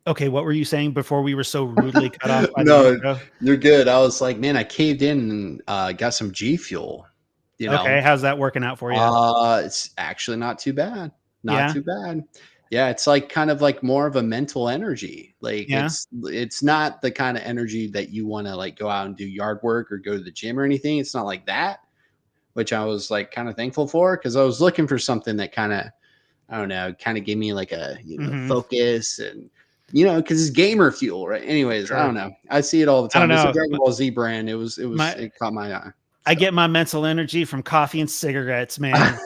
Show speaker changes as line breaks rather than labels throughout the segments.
Okay, what were you saying before we were so rudely cut off by the
No,
intro?
you're good. I was like, man, I caved in and got some G Fuel, you
Okay,
know.
how's that working out for you?
It's actually not too bad. Not
Yeah,
too bad. Yeah, it's like kind of like more of a mental energy. Like
yeah.
it's not the kind of energy that you want to like go out and do yard work or go to the gym or anything. It's not like that, which I was like kind of thankful for because I was looking for something that kind of I don't know, kind of gave me like a
Mm-hmm.
focus and because it's gamer fuel, right? Anyways, I
Sure.
don't know. I see it all the
I don't
time. It's a
know.
Dragon Ball Z brand.
My
It caught my eye.
I
So
get my mental energy from coffee and cigarettes, man.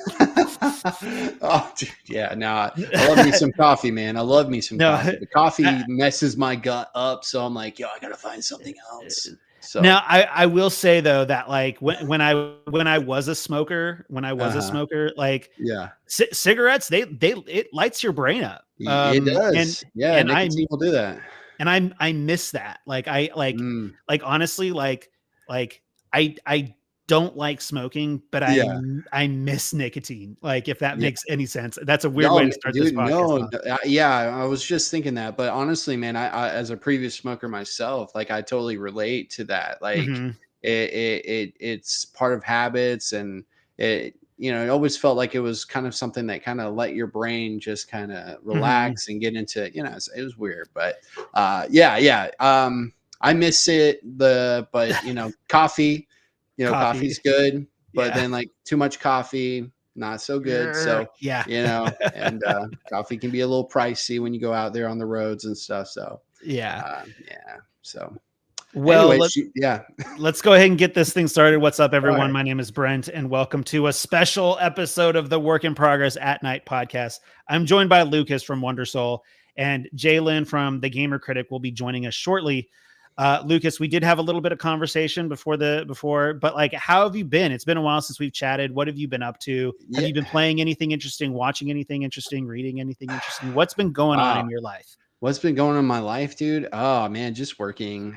oh, dude, yeah. No, I love me some coffee, man. I love me some
No,
coffee. The coffee
I,
messes my gut up, so I'm like, yo, I gotta find something else. So,
now I will say though that like when I was a smoker, like
yeah,
cigarettes, they it lights your brain up.
it does. Yeah,
And I
nicotine will do that.
and I miss that. Like I
Mm,
like honestly like I don't like smoking, but
yeah.
I miss nicotine. Like if that
Yeah.
makes any sense. That's a weird way
No,
to start this
dude,
podcast
no,
off.
yeah, I was just thinking that, but honestly, man, as a previous smoker myself, like I totally relate to that. Like
Mhm.
it's part of habits, and it always felt like it was kind of something that kind of let your brain just kind of
Mhm.
relax and get into, it was weird, but yeah, yeah, I miss it. But coffee,
Coffee.
coffee's good, but
Yeah.
then like too much coffee not so good. So,
Yeah.
and coffee can be a little pricey when you go out there on the roads and stuff. So,
Yeah.
yeah. So,
Well,
anyway, yeah.
let's go ahead and get this thing started. What's up,
All
everyone?
right.
My name is Brent, and welcome to a special episode of the Work in Progress at Night podcast. I'm joined by Lucas from Wondersoul, and Jalen from the Gamer Critic will be joining us shortly. Lucas, we did have a little bit of conversation before, but like, how have you been? It's been a while since we've chatted. What have you been up to? Have
Yeah.
you been playing anything interesting, watching anything interesting, reading anything interesting? What's been going on
Wow.
in your life?
What's been going on in my life, dude? Oh man, just working.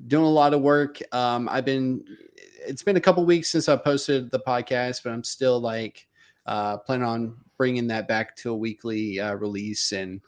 Doing a lot of work. It's been a couple weeks since I posted the podcast, but I'm still like planning on bringing that back to a weekly release, and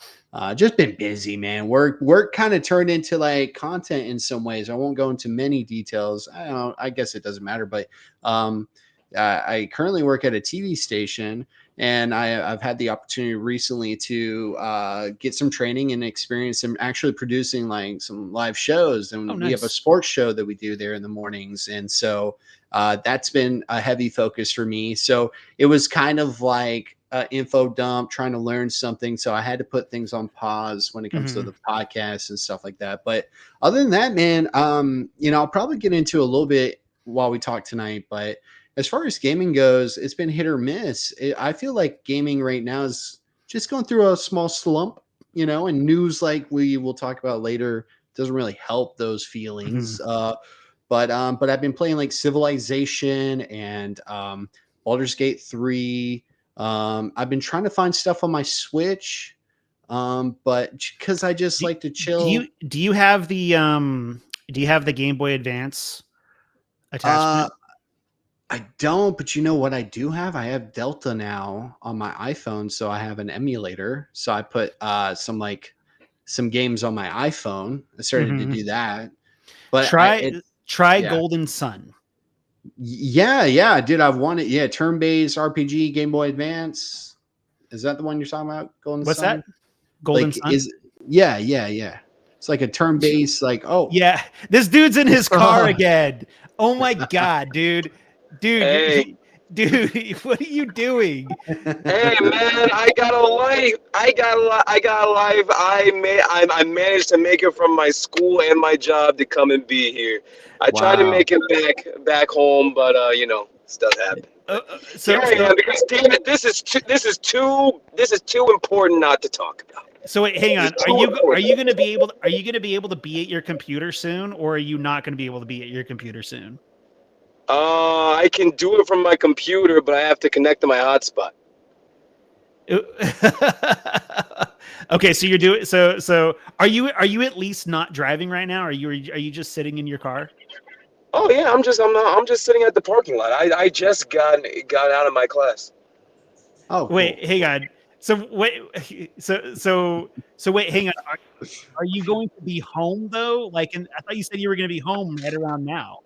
just been busy, man. Work kind of turned into like content in some ways. I won't go into many details. I don't know, I guess it doesn't matter, but um, I currently work at a TV station, and I've had the opportunity recently to get some training and experience in actually producing like some live shows.
Oh,
And we have a
nice.
sports show that we do there in the mornings, and so that's been a heavy focus for me. So it was kind of like info dump, trying to learn something. So I had to put things on pause when it comes to
Mhm.
the podcast and stuff like that. But other than that, man, I'll probably get into a little bit while we talk tonight, but as far as gaming goes, it's been hit or miss. I feel like gaming right now is just going through a small slump, and news like we will talk about later doesn't really help those
Mhm.
feelings. But I've been playing like Civilization and Baldur's Gate 3. I've been trying to find stuff on my Switch, but because I just
Do,
like to
do
chill.
you do you have the Game Boy Advance
Uh,
attachment?
I don't, but you know what I do have? I have Delta now on my iPhone, so I have an emulator. So I put some games on my iPhone. I started to
Mhm.
do that. But
Try try
yeah.
Golden Sun.
Yeah, yeah, dude, I've wanted, yeah, turn-based RPG Game Boy Advance. Is that the one you're talking about? Golden
What's that?
Sun?
Golden
Like
Sun?
is Yeah, yeah, yeah. It's like a turn-based like, oh.
Yeah, this dude's in his car again. Oh my god, dude. Dude,
Hey,
dude, what are you doing?
hey, man! I got a life. I got a life. I managed to make it from my school and my job to come and be here. I tried to
Wow.
make it back home, but stuff happened.
Uh,
But
uh,
here
so
I
so
am because damn it, this is too important not to talk about.
so wait, hang
This is
on.
too important.
Are you going to be able to be at your computer soon, or are you not going to be able to be at your computer soon?
I can do it from my computer, but I have to connect to my hotspot.
Okay, so you're doing so are you at least not driving right now? Are you just sitting in your car?
Oh yeah, I'm just sitting at the parking lot. I just got out of my class.
Oh,
Wait,
cool.
hang on. So wait, wait, hang on. Are you going to be home though? Like, I thought you said you were going to be home right around now.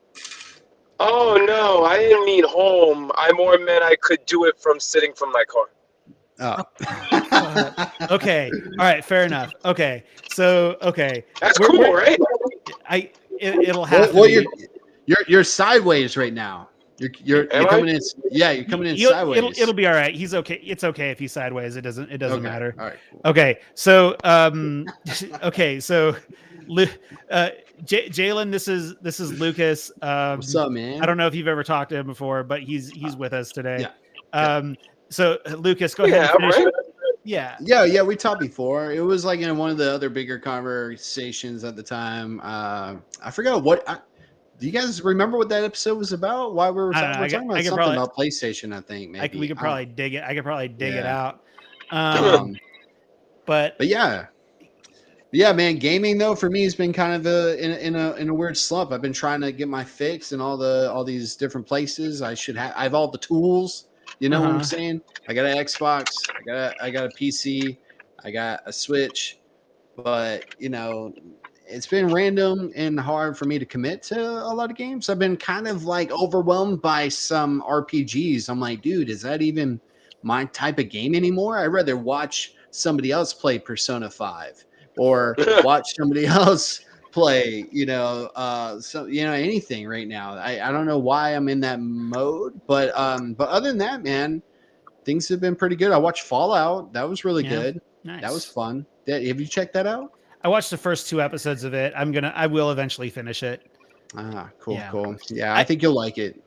Oh no, I didn't mean home. I more meant I could do it from sitting from my car.
Oh.
Okay. All right. Fair enough. Okay. So
That's cool, right?
It'll have
Well,
to be.
you're sideways right now. You're coming in. Yeah, you're coming in sideways.
It'll be all right. He's okay. It's okay if he's sideways. It doesn't
Okay.
matter.
All right. Cool.
Okay. So okay. So Jalen, this is Lucas.
What's up, man?
I don't know if you've ever talked to him before, but he's with us today.
Yeah.
So Lucas, go ahead and finish.
Right?
Yeah. We talked before. It was like in one of the other bigger conversations at the time. I forgot what. Do you guys remember what that episode was about? Why we were talking about something about PlayStation? I think maybe
we could probably dig it. I could probably dig it out.
But yeah, man. Gaming though for me has been kind of in a weird slump. I've been trying to get my fix in all these different places. I have all the tools. You know what I'm saying? I got an Xbox. I got a PC. I got a Switch. But it's been random and hard for me to commit to a lot of games. I've been kind of like overwhelmed by some RPGs. I'm like, dude, is that even my type of game anymore? I'd rather watch somebody else play Persona 5 or watch somebody else play, anything right now. I don't know why I'm in that mode, but other than that, man, things have been pretty good. I watched Fallout. That was really good.
Nice.
That was fun. Have you checked that out?
I watched the first 2 episodes of it. I will eventually finish it.
Cool. Yeah, I think you'll like it.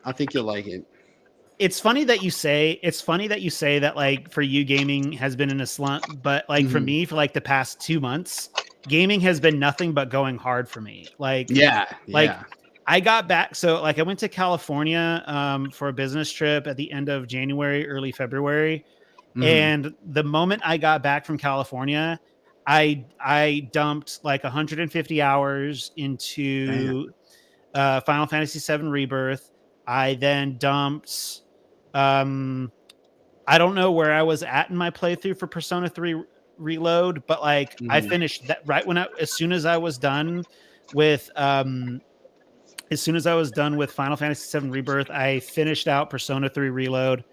It's funny that you say that, like, for you, gaming has been in a slump, but like for me, for like the past 2 months, gaming has been nothing but going hard for me. Like, I got back. So like I went to California for a business trip at the end of January, early February. And the moment I got back from California, I dumped like 150 hours into Final Fantasy VII Rebirth. I then dumped I don't know where I was at in my playthrough for Persona 3 Reload, but like I finished that right as soon as I was done with Final Fantasy VII Rebirth, I finished out Persona 3 Reload.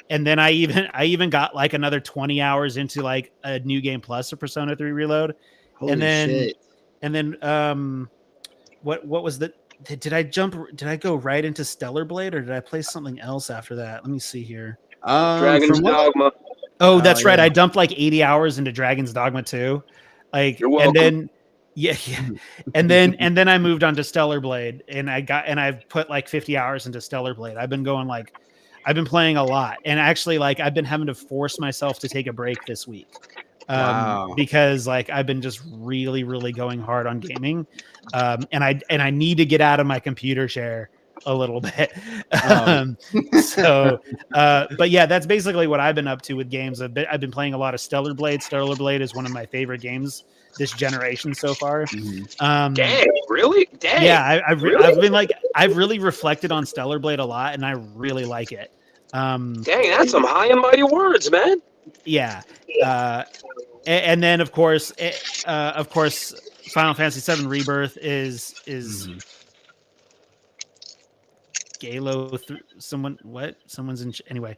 And then I even got like another 20 hours into like a new game plus of Persona 3 Reload.
Holy shit.
And then what was the did I go right into Stellar Blade or did I play something else after that? Let me see here.
Dragon's Dogma.
Oh, that's right. I dumped like 80 hours into Dragon's Dogma 2. Like,
you're welcome.
And then and then I moved on to Stellar Blade and I've put like 50 hours into Stellar Blade. I've been playing a lot, and actually, like, I've been having to force myself to take a break this week because, like, I've been just really, really going hard on gaming, and I need to get out of my computer chair a little bit. But yeah, that's basically what I've been up to with games. I've been playing a lot of Stellar Blade. Stellar Blade is one of my favorite games this generation so far.
Dang, really? Dang.
Yeah, I've really reflected on Stellar Blade a lot, and I really like it.
Dang, that's some high and mighty words, man.
Yeah, and then of course, Final Fantasy VII Rebirth is Galo. Someone's in. Anyway,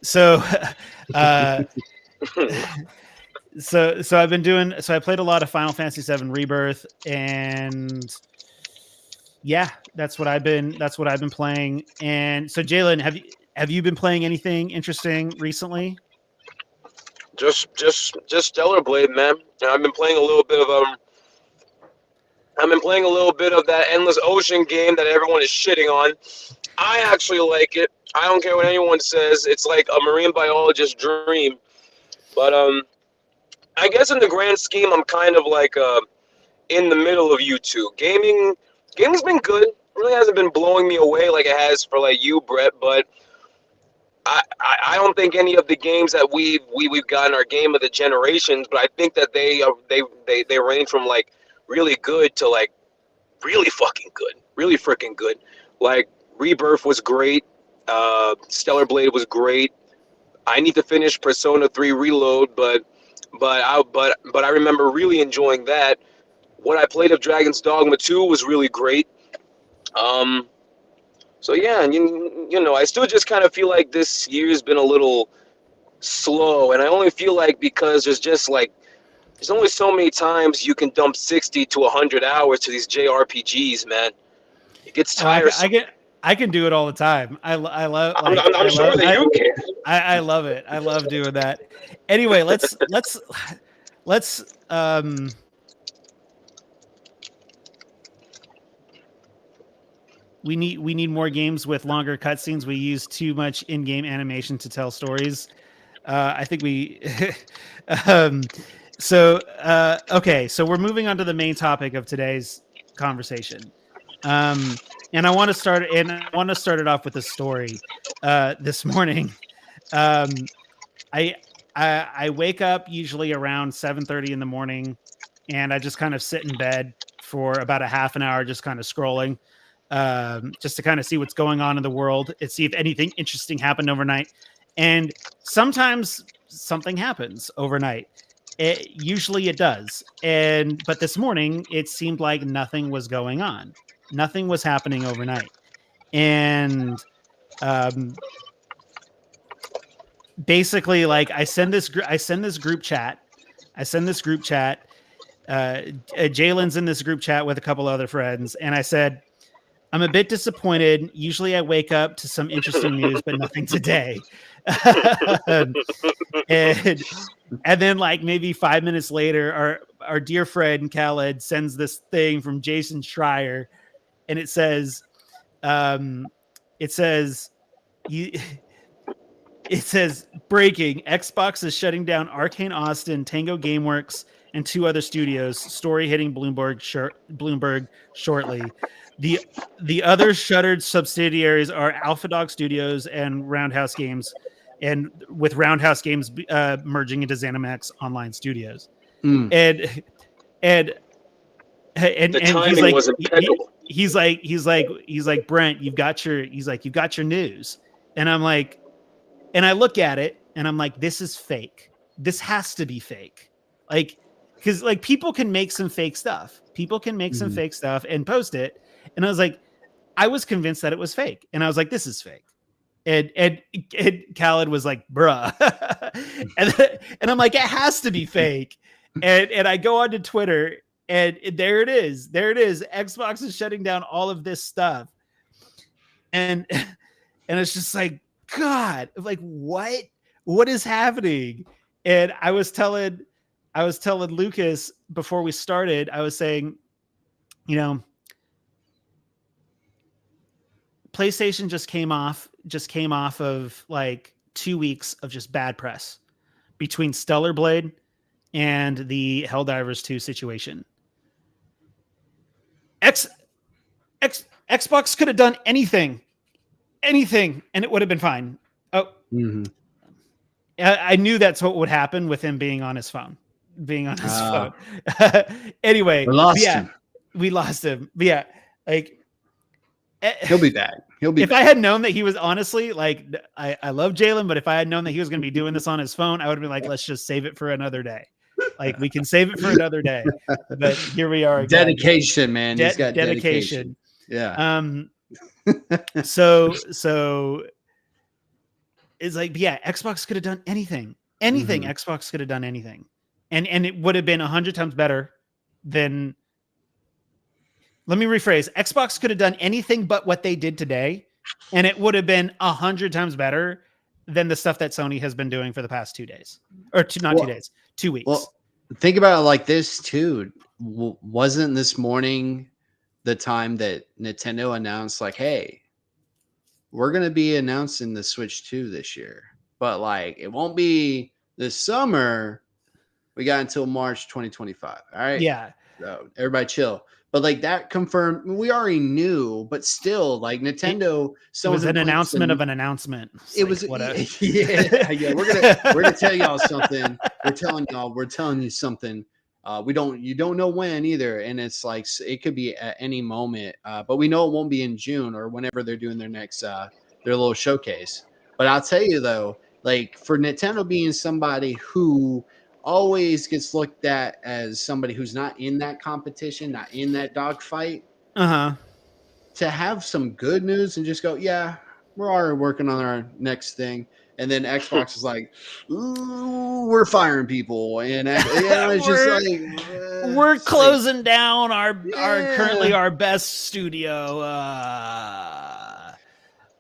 so I've been doing. So I played a lot of Final Fantasy VII Rebirth, and yeah, that's what I've been playing. And so, Jalen, have you been playing anything interesting recently?
Just Stellar Blade, man. And I've been playing a little bit of that Endless Ocean game that everyone is shitting on. I actually like it. I don't care what anyone says. It's like a marine biologist's dream. But I guess in the grand scheme, I'm kind of like in the middle of you two. Gaming's been good. It really hasn't been blowing me away like it has for like you, Brett. But I don't think any of the games that we've gotten are game of the generations. But I think that they range from like really good to like really fucking good, really freaking good. Like Rebirth was great. Stellar Blade was great. I need to finish Persona 3 Reload, but I remember really enjoying that. What I played of Dragon's Dogma 2 was really great. Um, so yeah, and you know, I still just kind of feel like this year's been a little slow, and I only feel like because there's only so many times you can dump 60 to 100 hours to these JRPGs, man. It gets
Oh,
tiresome.
I can do it all the time. I love
I'm sure that you can.
I love it. I love doing that. Anyway, let's we need more games with longer cutscenes. We use too much in-game animation to tell stories. I think we okay, so we're moving on to the main topic of today's conversation. And I want to start it off with a story. This morning, I wake up usually around 7:30 in the morning, and I just kind of sit in bed for about a half an hour, just kind of scrolling, just to kind of see what's going on in the world and see if anything interesting happened overnight. And sometimes something happens overnight. Usually it does. But this morning it seemed like nothing was going on. Nothing was happening overnight. And basically, like, I send this group chat. Jalen's in this group chat with a couple other friends, and I said, I'm a bit disappointed. Usually I wake up to some interesting news, but nothing today. and then, like, maybe 5 minutes later, our dear friend Khaled sends this thing from Jason Schreier, and it says breaking: Xbox is shutting down Arkane Austin, Tango Gameworks, and 2 other studios. Story hitting Bloomberg shortly. The other shuttered subsidiaries are Alpha Dog Studios and Roundhouse Games, and with Roundhouse Games merging into ZeniMax Online Studios. And
The timing was impeccable.
He's like, Brent, you've got your news. And I'm like, and I look at it and I'm like, this is fake. This has to be fake. Like, because, like, people can make some fake stuff. Some fake stuff and post it. And I was like, I was convinced that it was fake. And I was like, this is fake. And Khaled was like, bruh. and I'm like, it has to be fake. And I go onto Twitter, and there it is. Xbox is shutting down all of this stuff. And it's just like, God, like, what is happening? And I was telling Lucas before we started, I was saying, you know, PlayStation just came off of like 2 weeks of just bad press between Stellar Blade and the Helldivers 2 situation. Xbox could have done anything, and it would have been fine. Oh, I knew that's what would happen with him being on his phone. Anyway, we lost him. But yeah, like,
he'll be back.
If I had known that he was, honestly, like, I love Jalen, but if I had known that he was going to be doing this on his phone, I would have been like, let's just save it for another day. Like, we can save it for another day. But here we are again.
Dedication, man. He's got dedication. Yeah.
So it's like, yeah, Xbox could have done anything. Xbox could have done anything. And it would have been 100 times better than. Let me rephrase. Xbox could have done anything but what they did today, and it would have been 100 times better than the stuff that Sony has been doing for the past 2 days, or 2 days, 2 weeks.
Well, think about it like this too. Wasn't this morning the time that Nintendo announced, like, hey, we're going to be announcing the Switch 2 this year, but, like, it won't be this summer. We got until March 2025. All right.
Yeah.
So everybody chill. But, like, that confirmed, we already knew, but still, like, Nintendo.
So it was an announcement of an announcement.
It was, yeah. We're gonna tell y'all something. We're telling you something. You don't know when either, and it's like it could be at any moment. But we know it won't be in June or whenever they're doing their next their little showcase. But I'll tell you though, like for Nintendo being somebody who always gets looked at as somebody who's not in that competition, not in that dogfight, to have some good news and just go, yeah, we're already working on our next thing. And then Xbox is like, ooh, we're firing people. And it's just like,
we're closing down our currently
Yeah.
our best studio.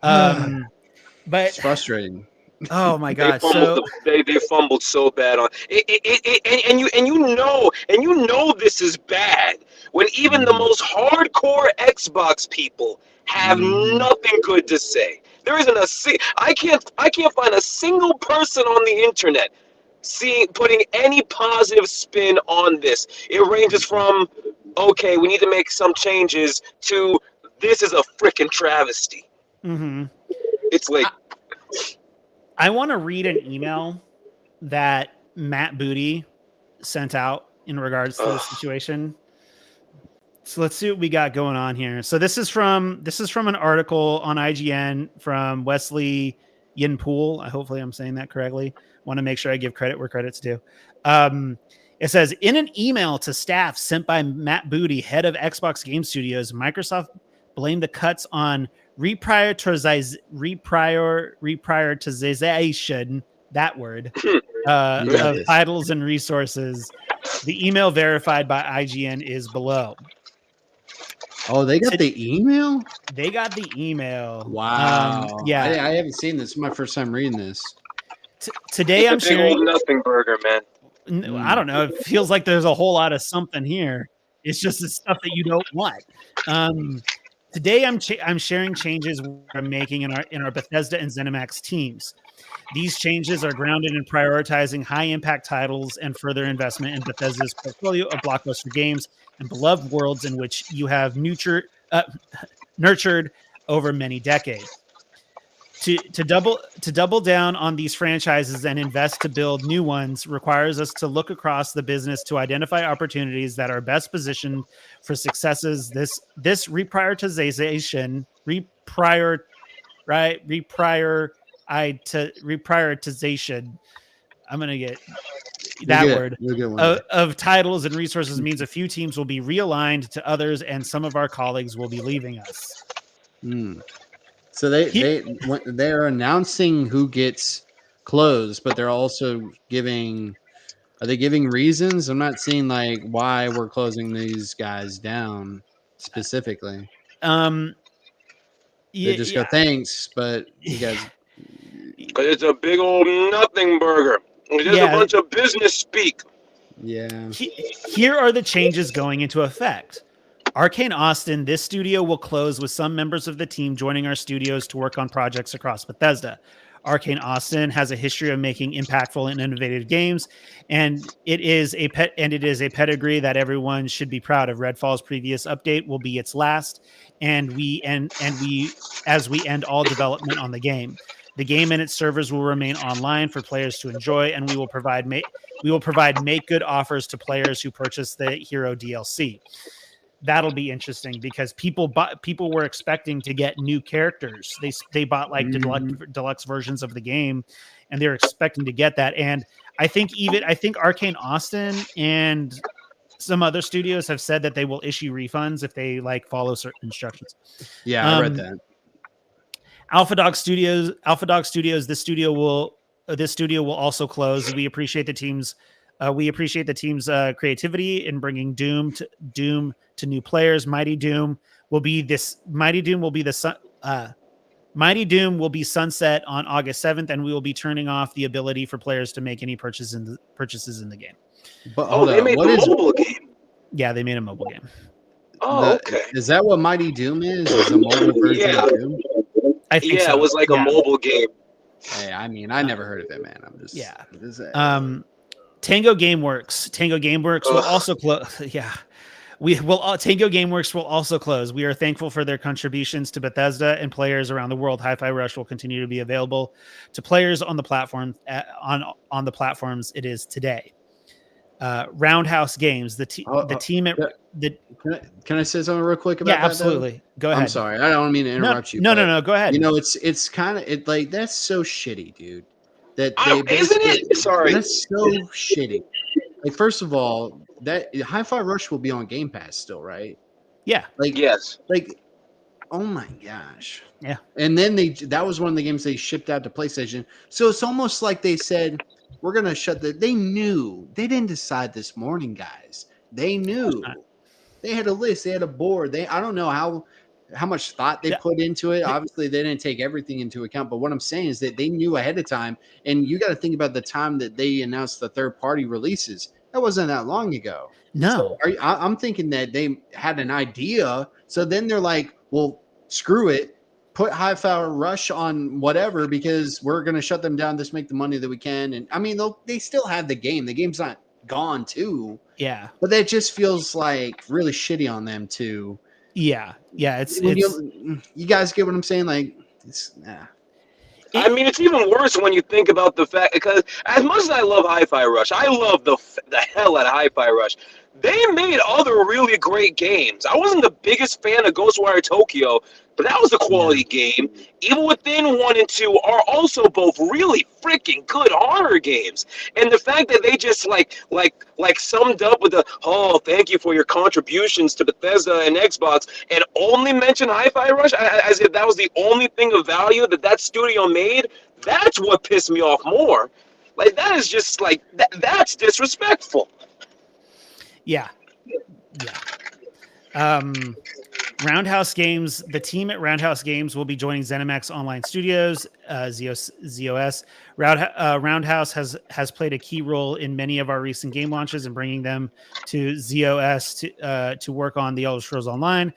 But
It's frustrating.
oh my
They
god,
fumbled.
so
They fumbled so bad on it, and you know this is bad when even the most hardcore Xbox people have nothing good to say. There isn't I can't find a single person on the internet putting any positive spin on this. It ranges from okay, we need to make some changes to this is a freaking travesty. It's like.
I want to read an email that Matt Booty sent out in regards to the situation. So let's see what we got going on here. So this is from an article on IGN from Wesley Yinpool. Hopefully I'm saying that correctly. Want to make sure I give credit where credit's due. It says, in an email to staff sent by Matt Booty, head of Xbox Game Studios, Microsoft blamed the cuts on reprioritization, that word, of titles and resources. The email verified by IGN is below.
Oh, they got the email?
They got the email.
Wow.
Yeah.
I haven't seen this. It's my first time reading this.
Today I'm sharing
nothing burger, man.
I don't know. It feels like there's a whole lot of something here. It's just the stuff that you don't want. Today I'm sharing changes we're making in our Bethesda and ZeniMax teams. These changes are grounded in prioritizing high-impact titles and further investment in Bethesda's portfolio of blockbuster games and beloved worlds in which you have nurtured over many decades. To double down on these franchises and invest to build new ones requires us to look across the business to identify opportunities that are best positioned for successes. This reprioritization. I'm gonna get that word of titles and resources means a few teams will be realigned to others, and some of our colleagues will be leaving us.
So they're announcing who gets closed, but they're also giving. Are they giving reasons? I'm not seeing like why we're closing these guys down specifically. They just go thanks, but you guys.
Because it's a big old nothing burger. It's just a bunch of business speak.
Yeah.
Here are the changes going into effect. Arkane Austin, this studio will close with some members of the team joining our studios to work on projects across Bethesda. Arkane Austin has a history of making impactful and innovative games, and it is a pedigree that everyone should be proud of. Redfall's previous update will be its last, as we end all development on the game. The game and its servers will remain online for players to enjoy, and we will provide make good offers to players who purchase the Hero DLC. That'll be interesting because people were expecting to get new characters. They bought like deluxe versions of the game, and they're expecting to get that. And I think Arkane Austin and some other studios have said that they will issue refunds if they like follow certain instructions.
Yeah, I read that.
Alpha Dog Studios. This studio will also close. We appreciate the team's creativity in bringing Doom to new players. Mighty Doom will be sunset on August 7th, and we will be turning off the ability for players to make any purchases in the game.
But they made the mobile game.
Yeah, they made a mobile game.
Oh, okay.
Is that what Mighty Doom is? Is a mobile version of Doom?
I think so.
It was like a mobile game.
Hey, I mean, I never heard of it, man. I'm just
Tango Gameworks will also close. Yeah. Tango Gameworks will also close. We are thankful for their contributions to Bethesda and players around the world. Hi-Fi Rush will continue to be available to players on the platform on the platforms it is today. Roundhouse Games, the team at the.
Can I say something real quick about that?
Yeah, absolutely. Go ahead.
I'm sorry. I don't mean to interrupt you.
No. Go ahead.
You know, it's kind of like that's so shitty, dude. that they
Isn't
basically.
it? Sorry.
That's so shitty. Like, first of all, that Hi-Fi Rush will be on Game Pass still, right?
Yeah.
Yes.
Like, oh my gosh.
Yeah.
And then that was one of the games they shipped out to PlayStation. So it's almost like they said, we're gonna shut they knew. They didn't decide this morning, guys. They knew. They had a list, they had a board. I don't know how much thought they put into it. Obviously, they didn't take everything into account. But what I'm saying is that they knew ahead of time. And you got to think about the time that they announced the third-party releases. That wasn't that long ago.
No.
So I'm thinking that they had an idea. So then they're like, well, screw it. Put Hi-Fi Rush on whatever because we're going to shut them down. Just make the money that we can. And I mean, they still have the game. The game's not gone too.
Yeah.
But that just feels like really shitty on them too.
Yeah. Yeah. It's
you guys get what I'm saying? Like,
I mean, it's even worse when you think about the fact, because as much as I love Hi-Fi Rush, I love the hell out of Hi-Fi Rush. They made other really great games. I wasn't the biggest fan of Ghostwire Tokyo, but that was a quality game. Evil Within 1 and 2 are also both really freaking good horror games. And the fact that they just like summed up with thank you for your contributions to Bethesda and Xbox, and only mention Hi-Fi Rush as if that was the only thing of value that studio made, that's what pissed me off more. Like, that is just like that's disrespectful.
Yeah. Roundhouse Games, the team at Roundhouse Games will be joining ZeniMax Online Studios, ZOS. Roundhouse has played a key role in many of our recent game launches and bringing them to ZOS to work on the Elder Scrolls Online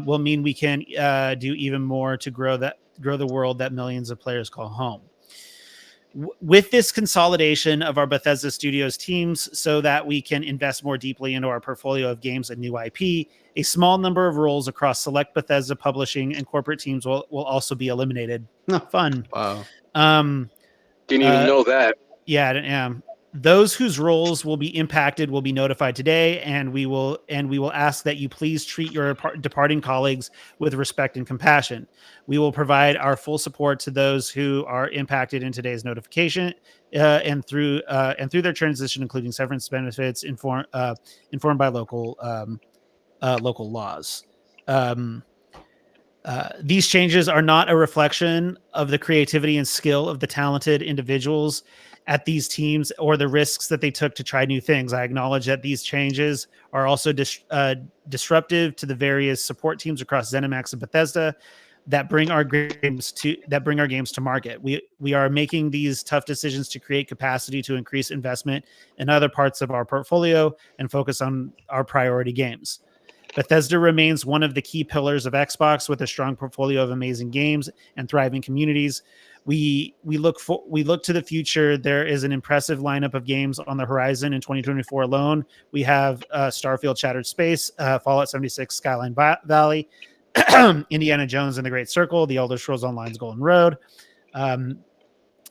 will mean we can do even more to grow the world that millions of players call home. With this consolidation of our Bethesda Studios teams so that we can invest more deeply into our portfolio of games and new IP, a small number of roles across select Bethesda publishing and corporate teams will also be eliminated. Fun.
Wow.
Didn't even know that.
Yeah. Those whose roles will be impacted will be notified today, and we will ask that you please treat your departing colleagues with respect and compassion. We will provide our full support to those who are impacted in today's notification and through their transition, including severance benefits informed by local laws. These changes are not a reflection of the creativity and skill of the talented individuals at these teams or the risks that they took to try new things. I acknowledge that these changes are also disruptive to the various support teams across ZeniMax and Bethesda that bring our games to market. We are making these tough decisions to create capacity to increase investment in other parts of our portfolio and focus on our priority games. Bethesda remains one of the key pillars of Xbox with a strong portfolio of amazing games and thriving communities. We look to the future. There is an impressive lineup of games on the horizon in 2024 alone. We have Starfield Shattered Space, Fallout 76 Skyline Valley, Indiana Jones and the Great Circle, The Elder Scrolls Online's Golden Road.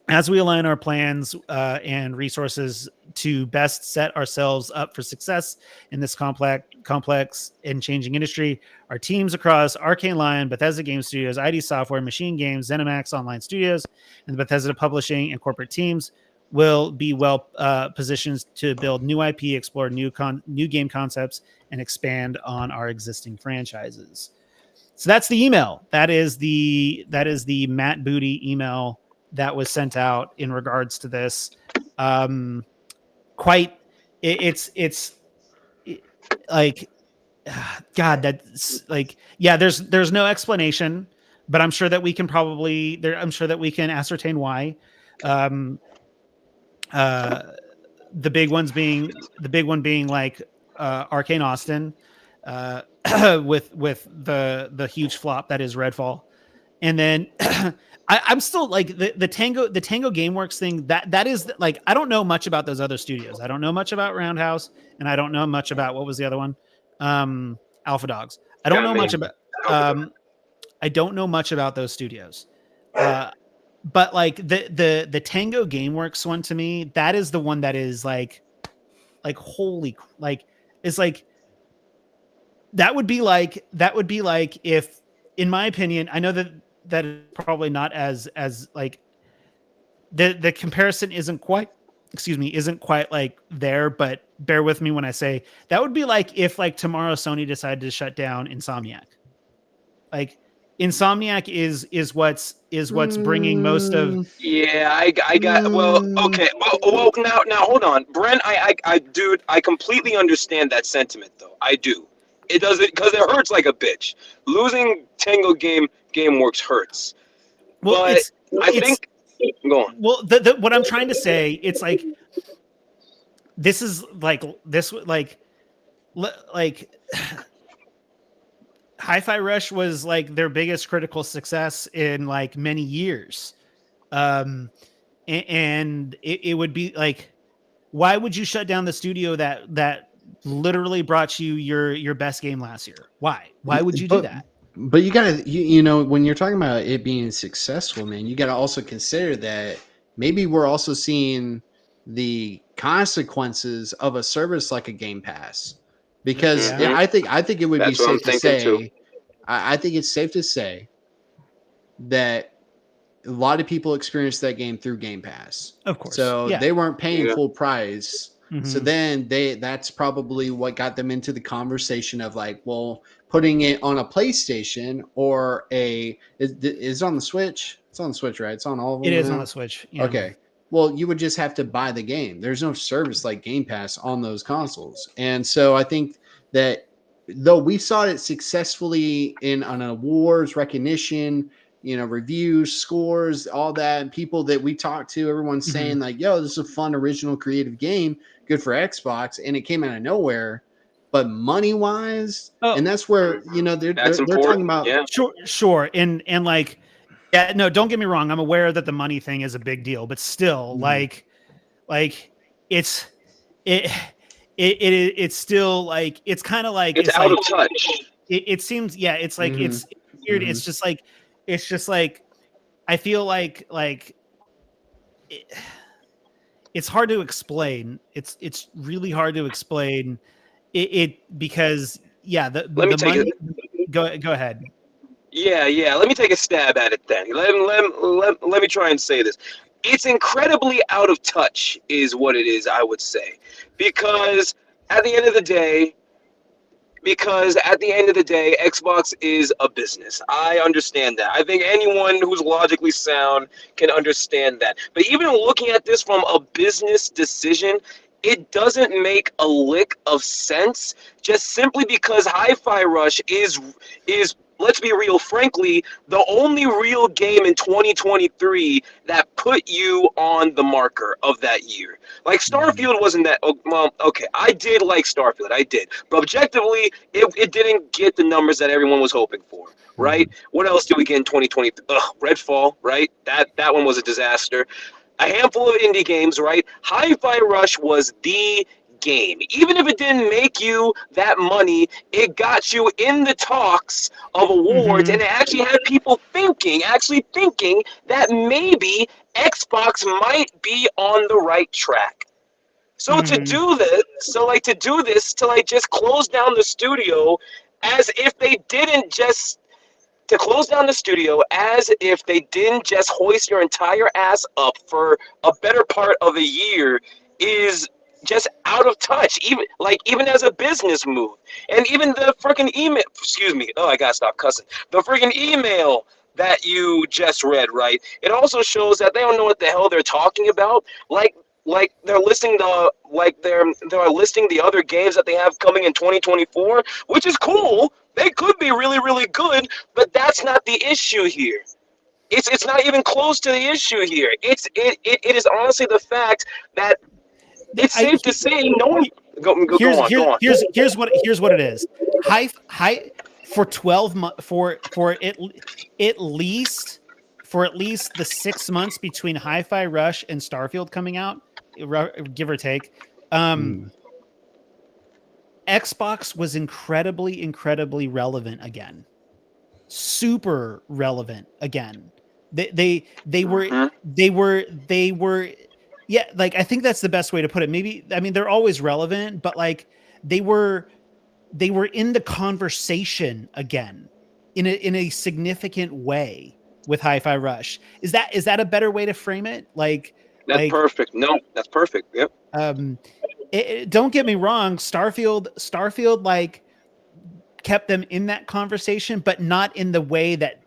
As we align our plans and resources to best set ourselves up for success in this complex and changing industry, our teams across Arkane Lion, Bethesda Game Studios, ID Software, Machine Games, ZeniMax Online Studios, and the Bethesda Publishing and corporate teams will be well positioned to build new IP, explore new game concepts, and expand on our existing franchises. So that's the email. That is the Matt Booty email that was sent out in regards to this. It's like, God, that's like, yeah, there's no explanation, but I'm sure that we can ascertain why. The big one being like Arkane Austin, with the huge flop that is Redfall. And then I'm still like the Tango Gameworks thing. That is like, I don't know much about those other studios. I don't know much about Roundhouse, and I don't know much about, what was the other one? Alpha Dogs. I don't know much about those studios. But like the Tango Gameworks one, to me, that is the one that is like holy, like, it's like, that would be like if, in my opinion, I know that is probably not as like the comparison isn't quite like there, but bear with me when I say that would be like if like tomorrow Sony decided to shut down Insomniac. Like Insomniac is what's bringing most of.
Yeah, I got okay. Well, now hold on, Brent. Dude, I completely understand that sentiment though. I do. It doesn't because it hurts like a bitch. Losing Tango Gameworks hurts.
Well,
But I think go on.
Well, what I'm trying to say, it's like this is like Hi-Fi Rush was like their biggest critical success in like many years. And it would be like, why would you shut down the studio that literally brought you your best game last year? Why would you do that?
But you gotta, you know, when you're talking about it being successful, man, you gotta also consider that maybe we're also seeing the consequences of a service like a Game Pass, because
Yeah.
I think it would
That's
be
what I'm
safe to
thinking,
say.
too.
I think it's safe to say that a lot of people experienced that game through Game Pass.
Of course.
So
Yeah.
they weren't paying
Yeah.
full price. So
Mhm.
then that's probably what got them into the conversation of like, well, putting it on a PlayStation or is it on the Switch? It's on the Switch, right? It's on all of them.
It is
now?
on the Switch. Yeah.
Okay. Well, you would just have to buy the game. There's no service like Game Pass on those consoles. And so I think that though we saw it successfully in an awards recognition, you know, reviews, scores, all that, and people that we talked to, everyone's saying like, yo, this is a fun, original, creative game, good for Xbox, and it came out of nowhere. But money wise, and that's where, you know, they're
That's
talking
important.
about
Yeah.
Sure. And like, yeah, no, don't get me wrong. I'm aware that the money thing is a big deal, but still,
Mhm.
like it's it's still like it's kind of like
It's out of touch.
it seems, yeah, it's like
Mhm.
it's weird.
Mhm.
It's just like I feel like it, it's hard to explain. It's really hard to explain it because yeah,
Let me
the
take
money. Go ahead.
Yeah. Let me take a stab at it then. Let me try and say this. It's incredibly out of touch, is what it is, I would say. Because at the end of the day, Xbox is a business. I understand that. I think anyone who's logically sound can understand that. But even looking at this from a business decision, it doesn't make a lick of sense just simply because Hi-Fi Rush is let's be real, frankly, the only real game in 2023 that put you on the marker of that year. Like Starfield wasn't that well, okay, I did like Starfield, I did. But objectively, it didn't get the numbers that everyone was hoping for, right? What else did we get in 2023? Redfall, right? That one was a disaster. A handful of indie games, right? Hi-Fi Rush was the game. Even if it didn't make you that money, it got you in the talks of awards, and it actually had people thinking that maybe Xbox might be on the right track. So to do this, to like just close down the studio as if they didn't just to close down the studio as if they didn't just hoist your entire ass up for a better part of a year is just out of touch, even as a business move. And even the freaking email, excuse me, oh, I gotta stop cussing. The freaking email that you just read, right? It also shows that they don't know what the hell they're talking about. Like they're listing they're listing the other games that they have coming in 2024, which is cool. They could be really, really good, but that's not the issue here. It's not even close to the issue here. It is honestly the fact that it's safe to say no one. Go on.
Here's what it is. High for 12 months for at least the 6 months between Hi-Fi Rush and Starfield coming out, give or take. Xbox was incredibly relevant again. Super relevant again. They were yeah, like I think that's the best way to put it. Maybe I mean they're always relevant, but like they were in the conversation again in a significant way. with Hi-Fi Rush. Is that a better way to frame it?
That's perfect. No, that's perfect. Yep.
Don't get me wrong, Starfield like kept them in that conversation, but not in the way that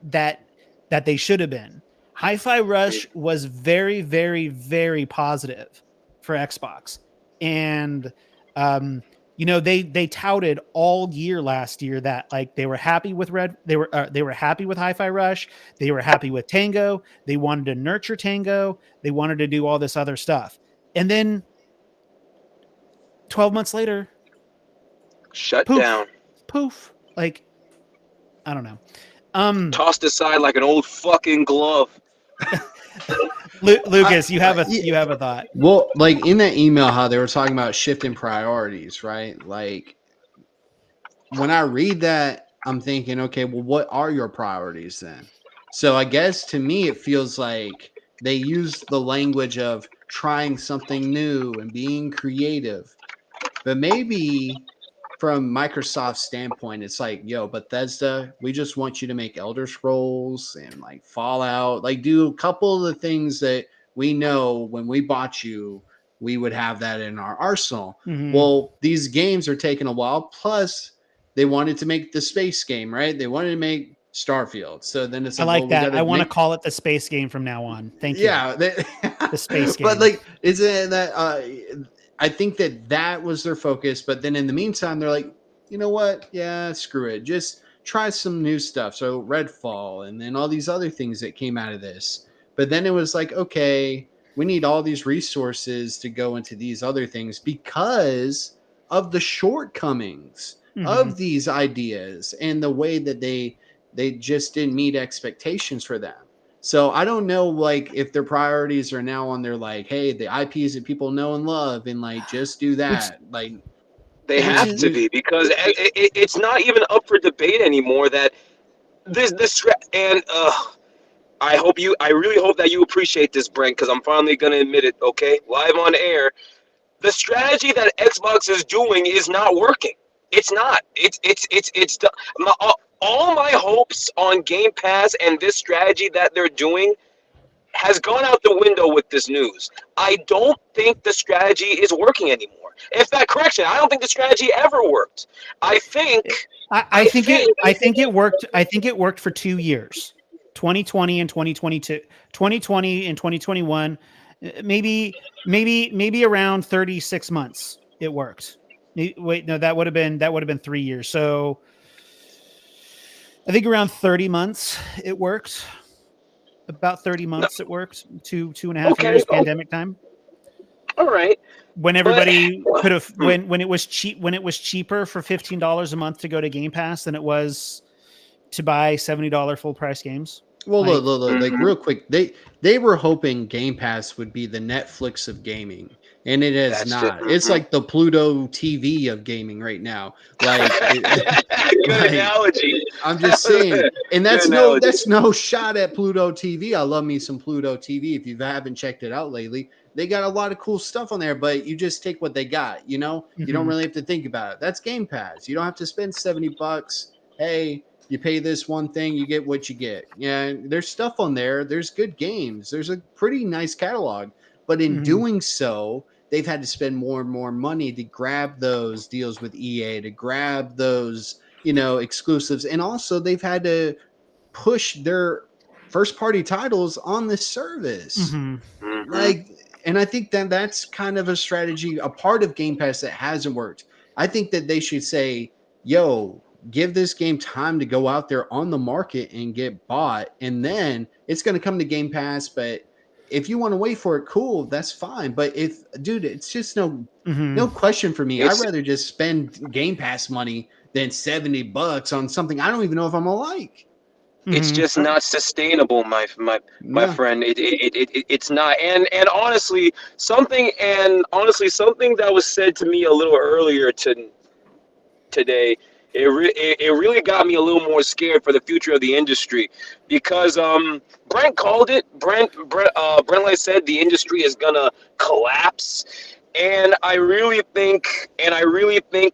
they should have been. Hi-Fi Rush was very, very, very positive for Xbox. And they touted all year last year that like they were happy with they were happy with Hi-Fi Rush, they were happy with Tango, they wanted to nurture Tango, they wanted to do all this other stuff. And then 12 months later,
shut
poof,
down.
Poof. Like, I don't know.
Tossed aside like an old fucking glove.
Lucas, you have a thought.
Well, like in that email, how they were talking about shifting priorities, right? Like when I read that, I'm thinking, okay, well, what are your priorities then? So I guess to me, it feels like they use the language of trying something new and being creative, but maybe from Microsoft's standpoint, it's like, yo, Bethesda, we just want you to make Elder Scrolls and like Fallout, like do a couple of the things that we know when we bought you, we would have that in our arsenal.
Mm-hmm.
Well, these games are taking a while. Plus, they wanted to make the space game, right? They wanted to make Starfield. So then it's like,
I like that. I want to call it the space game from now on. Thank you.
Yeah.
The space game.
But like, isn't that, I think that was their focus. But then in the meantime, they're like, you know what? Yeah, screw it. Just try some new stuff. So Redfall and then all these other things that came out of this. But then it was like, okay, we need all these resources to go into these other things because of the shortcomings of these ideas and the way that they just didn't meet expectations for them. So I don't know, like, if their priorities are now on their, like, hey, the IPs that people know and love, and like just do that. Like,
they have to be, because it's not even up for debate anymore that this and I really hope that you appreciate this, Brent, because I'm finally gonna admit it. Okay, live on air, the strategy that Xbox is doing is not working. It's not. It's done. All my hopes on Game Pass and this strategy that they're doing has gone out the window with this news. I don't think the strategy is working anymore. In fact, correction, I don't think the strategy ever worked. I think
it worked. I think it worked for 2 years, 2020 and 2022, 2020 and 2021, maybe around 36 months. It worked. Wait, no, that would have been 3 years. So I think around 30 months it worked. About 30 months it worked. 2.5 years pandemic time.
All right.
When everybody could have when it was cheaper for $15 a month to go to Game Pass than it was to buy $70 full price games.
Well, look, like real quick, they were hoping Game Pass would be the Netflix of gaming, and it is not. It's like the Pluto TV of gaming right now. Like,
good analogy.
I'm just saying, and that's no shot at Pluto TV. I love me some Pluto TV. If you haven't checked it out lately, they got a lot of cool stuff on there. But you just take what they got. You know, you don't really have to think about it. That's Game Pass. You don't have to spend $70. Hey. You pay this one thing, you get what you get. Yeah, there's stuff on there. There's good games. There's a pretty nice catalog. But in doing so, they've had to spend more and more money to grab those deals with EA, to grab those, exclusives. And also they've had to push their first-party titles on this service. Like, and I think that's kind of a strategy, a part of Game Pass that hasn't worked. I think that they should say, yo, give this game time to go out there on the market and get bought, and then it's going to come to Game Pass. But if you want to wait for it, cool, that's fine. But it's just no question for me. I'd rather just spend Game Pass money than $70 on something I don't even know if I'm gonna like.
It's just not sustainable, my friend. It's not. And honestly, something that was said to me a little earlier today. It really got me a little more scared for the future of the industry, because Brent called it. Brent like said, the industry is gonna collapse, and I really think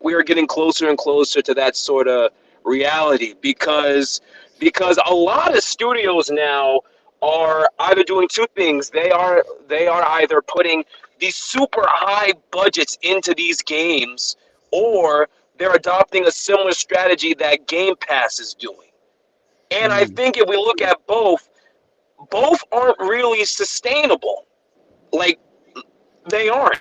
we are getting closer and closer to that sort of reality, because because a lot of studios now are either doing two things. They are either putting these super high budgets into these games, or they're adopting a similar strategy that Game Pass is doing. And I
Mm.
think if we look at both aren't really sustainable. Like, they aren't.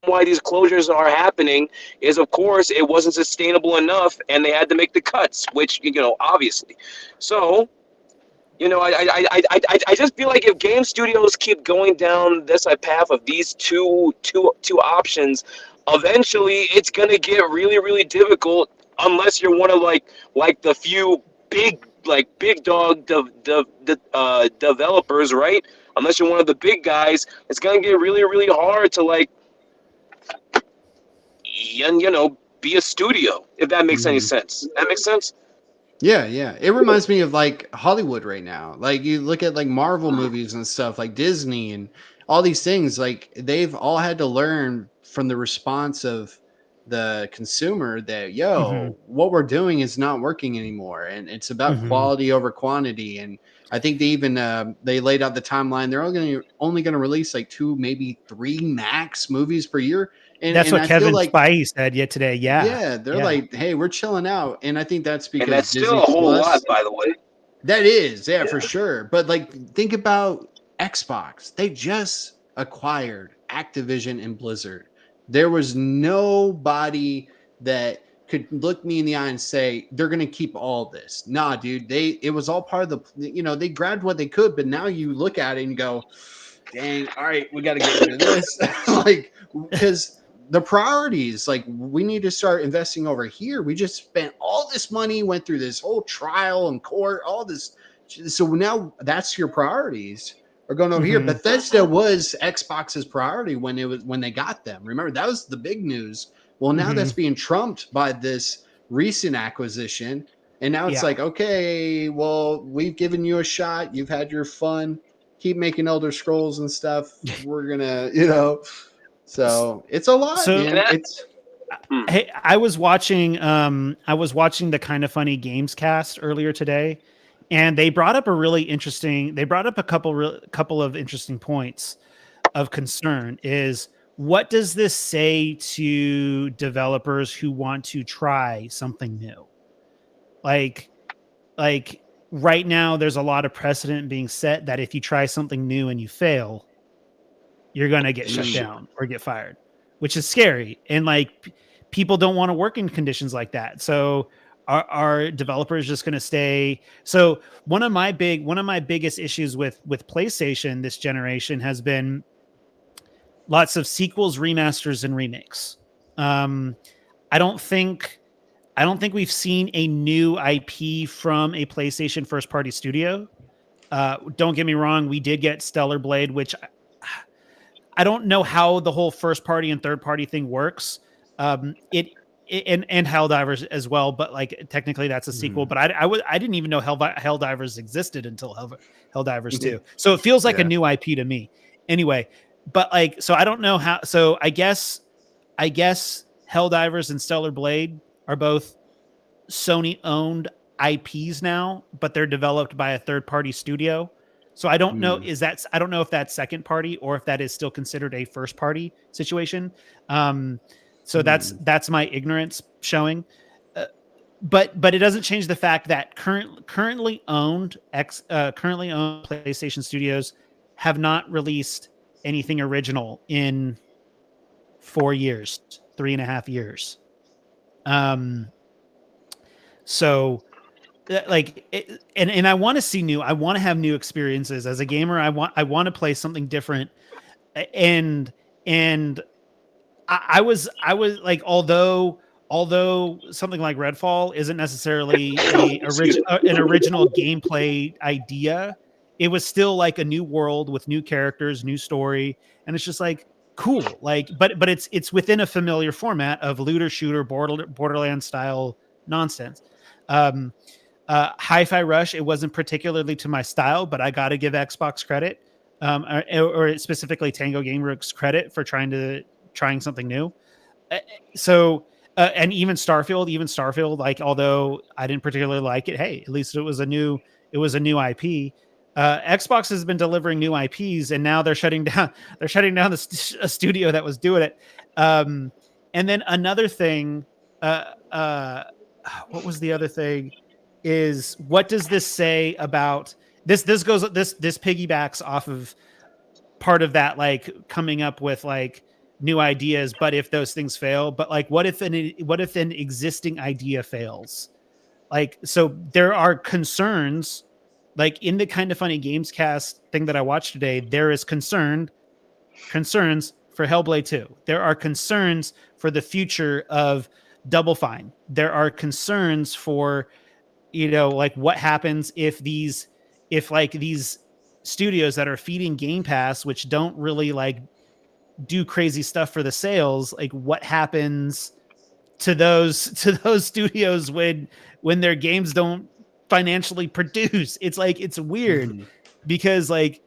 Why these closures are happening is, of course, it wasn't sustainable enough, and they had to make the cuts, which, obviously. So, I just feel like if game studios keep going down this path of these two options, eventually it's gonna get really, really difficult unless you're one of like the few big dog developers, right? Unless you're one of the big guys, it's gonna get really, really hard to be a studio, if that makes any
Mhm.
sense. That makes sense?
Yeah, yeah. It reminds me of like Hollywood right now. Like you look at like Marvel movies and stuff, like Disney and all these things, like they've all had to learn from the response of the consumer that
Hmm.
what we're doing is not working anymore, and it's about
Hmm.
quality over quantity. And I think they even they laid out the timeline. They're only going to release like two, maybe three max movies per year, and
That's
and
what
I feel
Kevin
like
Feige said yet today. Yeah.
yeah, they're
Yeah.
like, hey, we're chilling out. And I think that's
And
because
that's still
Disney
a whole lot,
Plus,
by the way.
that is, yeah, for sure. But like, think about Xbox. They just acquired Activision and Blizzard. There was nobody that could look me in the eye and say they're going to keep all this. Nah, dude, it was all part of they grabbed what they could, but now you look at it and go, dang, all right, we got to get rid of this. Like, because the priorities, like, we need to start investing over here. We just spent all this money, went through this whole trial and court, all this. So now that's your priorities are going over here.
Hmm.
Bethesda was Xbox's priority when they got them. Remember, that was the big news. Well, now
Hmm.
that's being trumped by this recent acquisition. And now it's
Yeah.
like, okay, well, we've given you a shot. You've had your fun. Keep making Elder Scrolls and stuff. We're gonna, so it's a lot,
So
And
man.
that,
It's
hmm.
hey, I was watching the Kind of Funny Games cast earlier today, and they brought up a couple of interesting points of concern. Is what does this say to developers who want to try something new? Like like right now there's a lot of precedent being set that if you try something new and you fail, you're going to get shut
mm,
down or get fired, which is scary. And people don't want to work in conditions like that. So are developers just going to stay? So one of my biggest issues with PlayStation this generation has been lots of sequels, remasters, and remakes. Um, I don't think I don't think we've seen a new IP from a PlayStation first party studio. Don't get me wrong, we did get Stellar Blade, which I don't know how the whole first party and third party thing works. And Helldivers as well, but like technically that's a sequel.
mm,
But I didn't even know Helldivers existed until Helldivers 2. So it feels like a
yeah.
new IP to me. Anyway, but like so I don't know how. So I guess Helldivers and Stellar Blade are both Sony owned IPs now, but they're developed by a third party studio. So
Mm,
I don't know if that's second party or if that is still considered a first party situation. Um, so
mm,
that's my ignorance showing. Uh, but it doesn't change the fact that currently owned PlayStation studios have not released anything original in 4 years, 3.5 years. Um, so and I want to see I want to have new experiences as a gamer. I want to play something different. And I was like, although something like Redfall isn't necessarily
Excuse me.
an original gameplay idea, it was still like a new world with new characters, new story, and it's just like cool. Like, but it's within a familiar format of looter shooter Borderlands style nonsense. Um, Hi-Fi Rush, it wasn't particularly to my style, but I got to give Xbox credit, or specifically Tango Gameworks credit for trying something new. Uh, So And even Starfield, like, although I didn't particularly like it, hey, at least it was a new IP. Xbox has been delivering new IPs, and now they're shutting down a studio that was doing it. And then another thing, what was the other thing? Is what does this say about this? This piggybacks off of part of that, like coming up with like new ideas. But if those things fail, but like, what if an existing idea fails? Like, so there are concerns, like in the Kind of Funny Games cast thing that I watched today, there is concerns for Hellblade 2. There are concerns for the future of Double Fine. There are concerns for, like, what happens if these studios that are feeding Game Pass, which don't really like do crazy stuff for the sales, like what happens to those studios when their games don't financially produce? It's like, it's weird because like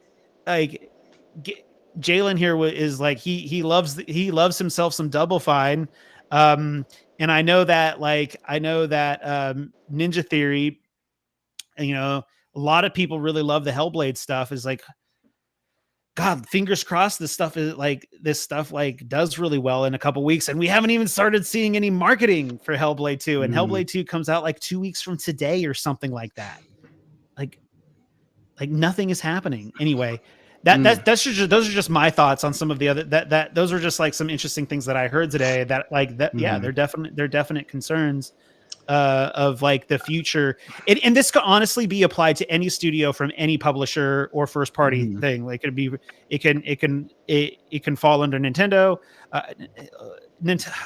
Jalen here is like, he loves himself some Double Fine. And I know that Ninja Theory, a lot of people really love the Hellblade stuff. Is like, God, fingers crossed this stuff does really well in a couple weeks. And we haven't even started seeing any marketing for Hellblade 2. And Hellblade 2 comes out like 2 weeks from today or something like that. Like nothing is happening. Anyway, those are just my thoughts on some of the other, those are just like some interesting things that I heard today yeah, they're definite concerns of like the future. And this could honestly be applied to any studio from any publisher or first party thing. Like it can fall under Nintendo.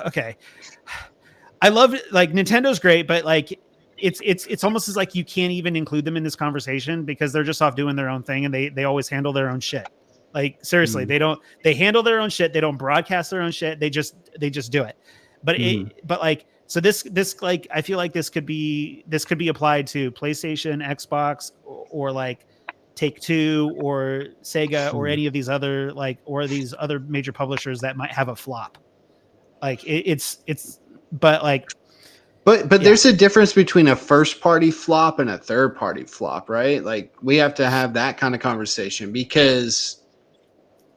Okay. I love it. Like, Nintendo's great, but like it's almost as like you can't even include them in this conversation because they're just off doing their own thing, and they always handle their own shit. Like, seriously, they handle their own shit. They don't broadcast their own shit. They just do it. But so this like, I feel like this could be applied to PlayStation, Xbox, or like Take-Two or Sega or any of these other or these other major publishers that might have a flop. Like
But there's a difference between a first party flop and a third party flop, right? Like, we have to have that kind of conversation because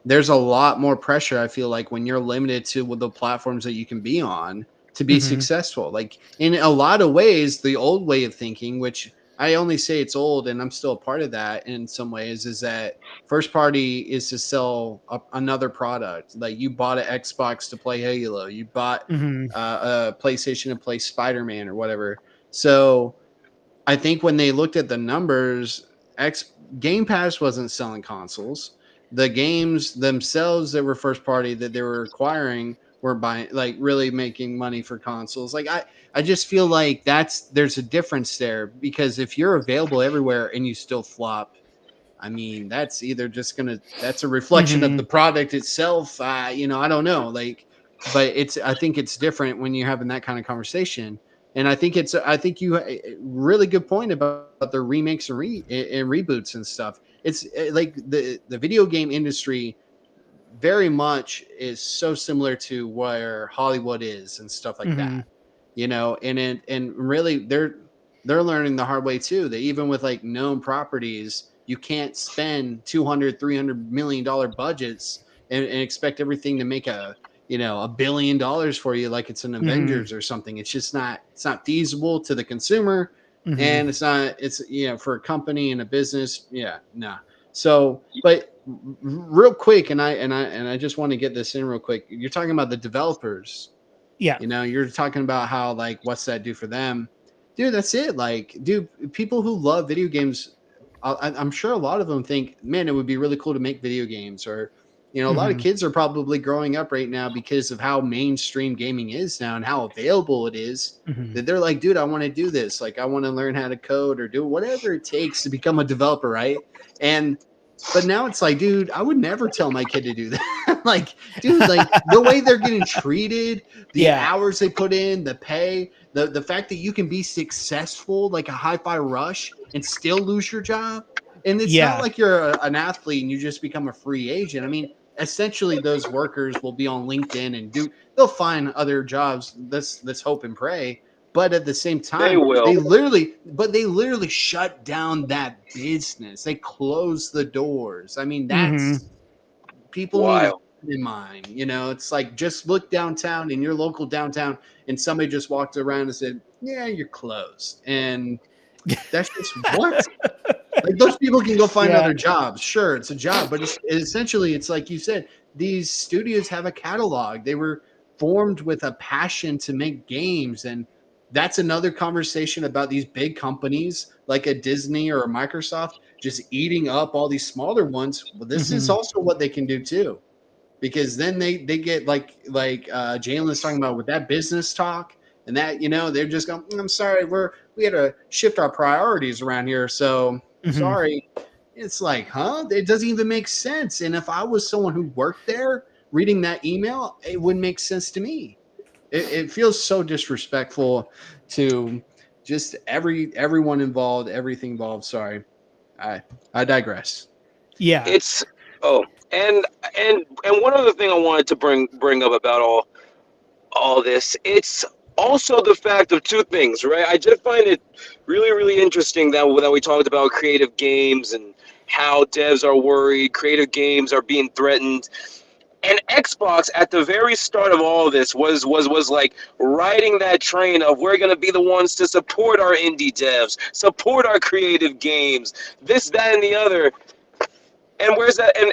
there's a lot more pressure, I feel like, when you're limited to the platforms that you can be on to be successful. Like, in a lot of ways, the old way of thinking, which I only say it's old and I'm still a part of that in some ways, is that first party is to sell another product. Like, you bought an Xbox to play Halo, you bought a PlayStation to play Spider-Man or whatever. So I think when they looked at the numbers, Game Pass wasn't selling consoles. The games themselves that were first party that they were acquiring were buying, like, really making money for consoles. Like, I just feel like there's a difference there, because if you're available everywhere and you still flop, I mean, that's either just that's a reflection of the product itself. I don't know. Like, but I think it's different when you're having that kind of conversation. And I think you really good point about the remakes and reboots and stuff. It's like the video game industry very much is so similar to where Hollywood is and stuff like that, and really they're learning the hard way too. That even with like known properties, you can't spend $200-300 million budgets and expect everything to make $1 billion for you, like it's an Avengers or something. It's just not feasible to the consumer, and it's for a company and a business. Yeah, no. So, but real quick, and I just want to get this in real quick. You're talking about the developers.
Yeah.
You're talking about how, like, what's that do for them? Dude, that's it. Like, dude, people who love video games, I'm sure a lot of them think, man, it would be really cool to make video games. Or, a lot of kids are probably growing up right now because of how mainstream gaming is now and how available it is, that they're like, dude, I want to do this. Like, I want to learn how to code or do whatever it takes to become a developer, right? But now it's like, dude, I would never tell my kid to do that. Like, dude, like the way they're getting treated, the hours they put in, the pay, the fact that you can be successful like a Hi-Fi Rush and still lose your job. And it's not like you're an athlete and you just become a free agent. I mean, essentially those workers will be on LinkedIn and they'll find other jobs. Let's hope and pray. But at the same time,
will.
they literally shut down that business. They close the doors. I mean, that's people need to
Wild.
keep in mind. It's like just look downtown in your local downtown, and somebody just walked around and said, "Yeah, you're closed," and that's just what. Like those people can go find other jobs. Sure, it's a job, but essentially it's like you said. These studios have a catalog. They were formed with a passion to make games, and that's another conversation about these big companies like a Disney or a Microsoft just eating up all these smaller ones. Well, this is also what they can do too, because then they get like Jalen is talking about with that business talk and that they're just going, I'm sorry, we had to shift our priorities around here, so sorry. It's like, it doesn't even make sense. And if I was someone who worked there reading that email, it wouldn't make sense to me. It feels so disrespectful to just everyone involved, everything involved. Sorry, I digress.
Yeah,
it's and one other thing I wanted to bring up about all this, it's also the fact of two things, right? I just find it really, really interesting that we talked about creative games and how devs are worried, creative games are being threatened. And Xbox at the very start of all of this was like riding that train of we're going to be the ones to support our indie devs, support our creative games, this, that, and the other. And where's that? And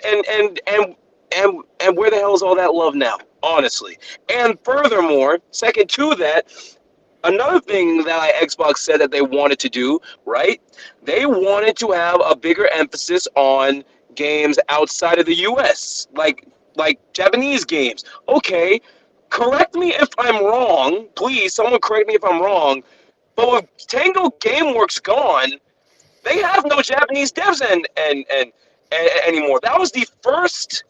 where the hell is all that love now? Honestly. And furthermore, second to that, another thing that Xbox said that they wanted to do, right? They wanted to have a bigger emphasis on games outside of the US, like Japanese games. Okay, correct me if I'm wrong. Please, someone correct me if I'm wrong. But with Tango Gameworks gone, they have no Japanese devs anymore. That was the first.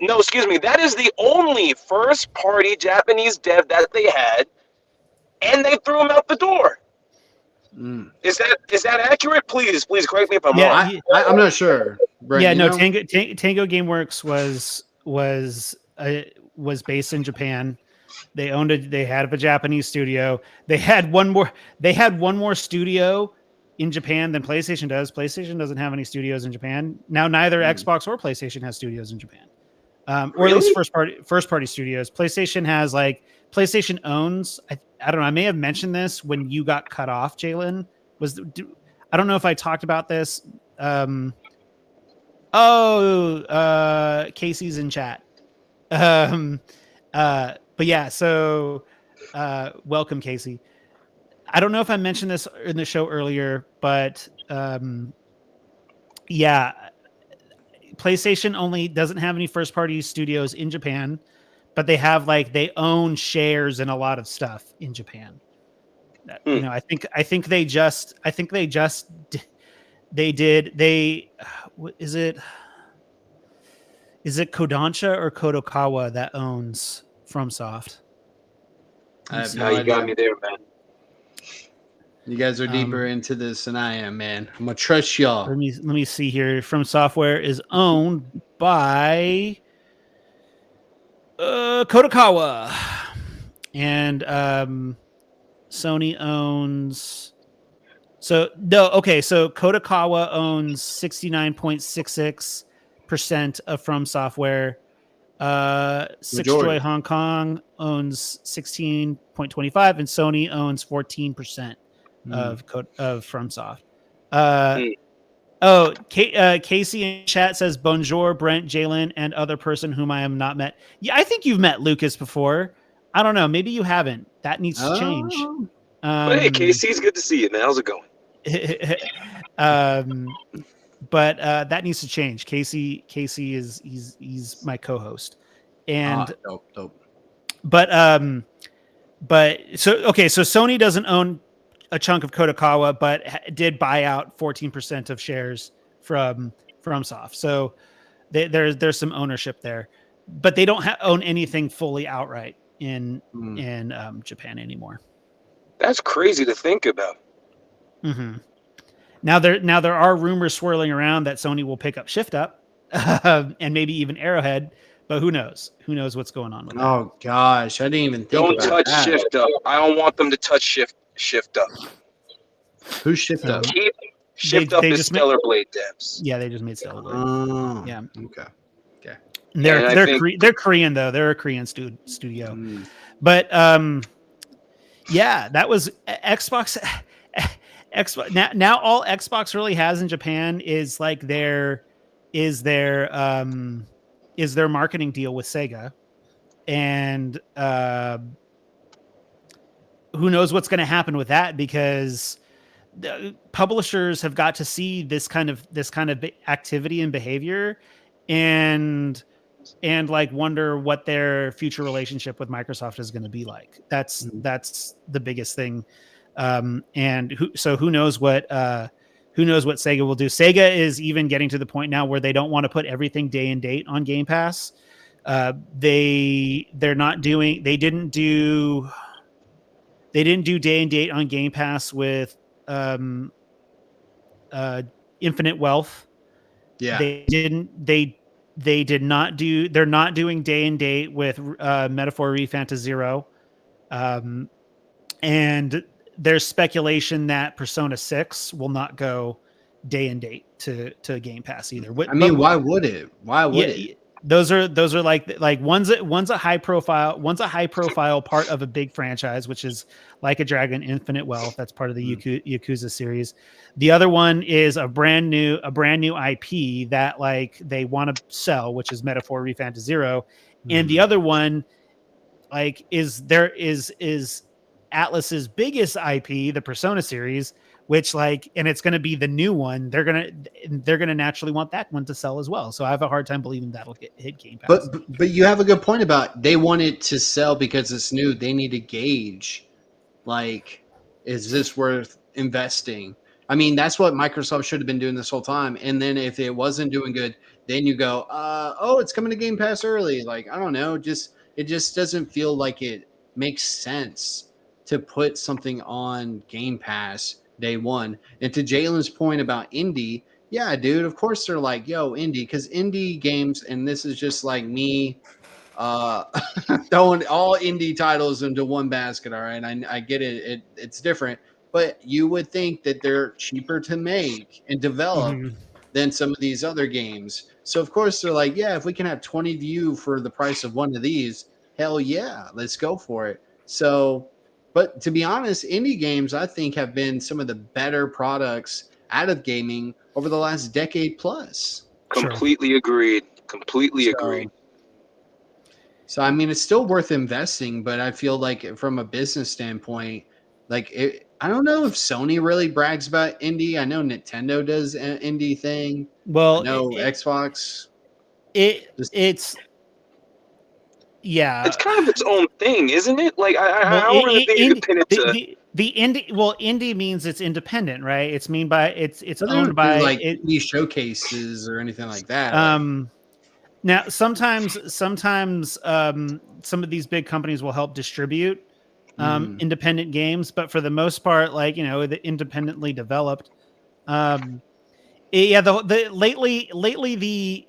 No, excuse me. That is the only first-party Japanese dev that they had, and they threw him out the door. Is that accurate? Please correct me if I'm wrong.
I'm not sure. Brent,
Tango Gameworks was based in Japan. They owned it. They had a Japanese studio. They had one more studio in Japan than PlayStation does. PlayStation doesn't have any studios in Japan now. Neither Xbox or PlayStation has studios in Japan, or at least first party studios. PlayStation has PlayStation owns. I don't know. I may have mentioned this when you got cut off, Jalen. I don't know if I talked about this. Casey's in chat. But yeah, so welcome, Casey. I don't know if I mentioned this in the show earlier, but yeah, PlayStation only doesn't have any first party studios in Japan, but they have they own shares in a lot of stuff in Japan. I think they is it Kodansha or Kodokawa that owns FromSoft?
You got me there, man.
You guys are deeper into this than I am, man. I'm gonna trust y'all.
Let me see here. From Software is owned by Kodokawa, and Sony owns. So Kodokawa owns 69.66% of From Software. Six Joy Hong Kong owns 16.25%, and Sony owns 14% of FromSoft. Casey in chat says bonjour, Brent, Jalen, and other person whom I have not met. Yeah, I think you've met Lucas before. I don't know. Maybe you haven't. That needs to change.
But hey, Casey, it's good to see you, man. How's it going?
But that needs to change. Casey is he's my co-host, and
dope.
But so Sony doesn't own a chunk of Kodokawa, but did buy out 14% of shares from FromSoft. So there's some ownership there, but they don't own anything fully outright in Japan anymore.
That's crazy to think about.
Mm-hmm. Now there are rumors swirling around that Sony will pick up Shift Up and maybe even Arrowhead, But who knows? Who knows what's going on with that?
Oh gosh, I didn't even think
Don't
about
touch
that.
Shift Up. I don't want them to touch Shift Up.
Who's Shift Up?
Keep Shift Up
they
is
just
Stellar Blade devs.
Yeah, they just made Stellar Blade.
Oh,
Yeah.
Okay.
And
And I think-
they're Korean though. They're a Korean studio.
Mm.
But yeah, that was Xbox. Xbox now all Xbox really has in Japan is like their marketing deal with Sega, and who knows what's going to happen with that, because the publishers have got to see this kind of activity and behavior, and like wonder what their future relationship with Microsoft is going to be like. That's the biggest thing. And who knows what Sega will do. Sega is even getting to the point now where they don't want to put everything day and date on Game Pass. They didn't do day and date on Game Pass with Infinite Wealth.
Yeah.
They're not doing day and date with Metaphor Refanta Zero. And there's speculation that Persona 6 will not go day and date to Game Pass either.
I mean, why would it? Why would it?
Those are like one's a high profile part of a big franchise, which is Like a Dragon, Infinite Wealth. That's part of the Yakuza series. The other one is a brand new IP that like they want to sell, which is Metaphor Refanta Zero. And the other one like is Atlas's biggest IP, the Persona series, which like, and it's going to be the new one. They're going to naturally want that one to sell as well. So I have a hard time believing that'll hit Game Pass.
But you have a good point about they want it to sell because it's new. They need to gauge, like, is this worth investing? I mean, that's what Microsoft should have been doing this whole time. And then if it wasn't doing good, then you go, oh, it's coming to Game Pass early. Like, I don't know, it just doesn't feel like it makes sense to put something on Game Pass day one. And to Jalen's point about indie, yeah, dude, of course they're like, yo, indie, because indie games, and this is just like me throwing all indie titles into one basket, all right? I get it. It's different, but you would think that they're cheaper to make and develop than some of these other games. So of course they're like, yeah, if we can have 20 of you for the price of one of these, hell yeah, let's go for it. So, but to be honest, indie games, I think, have been some of the better products out of gaming over the last decade plus.
Completely agreed. Completely agreed.
So, I mean, it's still worth investing, but I feel like from a business standpoint, like I don't know if Sony really brags about indie. I know Nintendo does an indie thing.
Well,
no, Xbox.
It's yeah,
it's kind of its own thing, isn't it? Like I don't really think you can pin it to
the indie. Well, indie means it's independent, right? It's owned by
like indie showcases or anything like that.
Now sometimes some of these big companies will help distribute independent games, but for the most part, like, you know, the independently developed. Yeah, lately the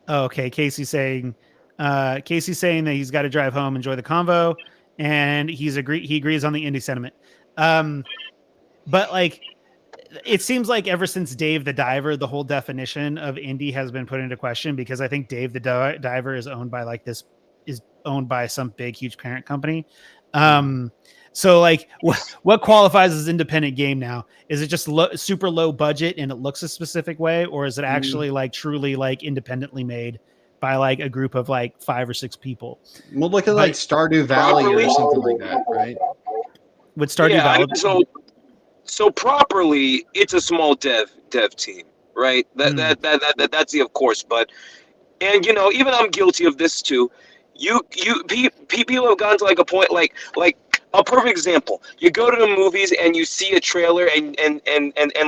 okay, Casey's saying that he's got to drive home, enjoy the convo, and he agrees on the indie sentiment. But like, it seems like ever since Dave the Diver, the whole definition of indie has been put into question, because I think Dave the Diver is owned by some big, huge parent company. So like, what qualifies as independent game now? Is it just super low budget and it looks a specific way, or is it actually like truly like independently made by like a group of like 5 or 6 people?
We'll look at like Stardew Valley or something like that, right?
With Stardew Valley.
So properly, it's a small dev team, right? That's the of course, but and you know, even I'm guilty of this too. People have gotten to like a point like a perfect example. You go to the movies and you see a trailer and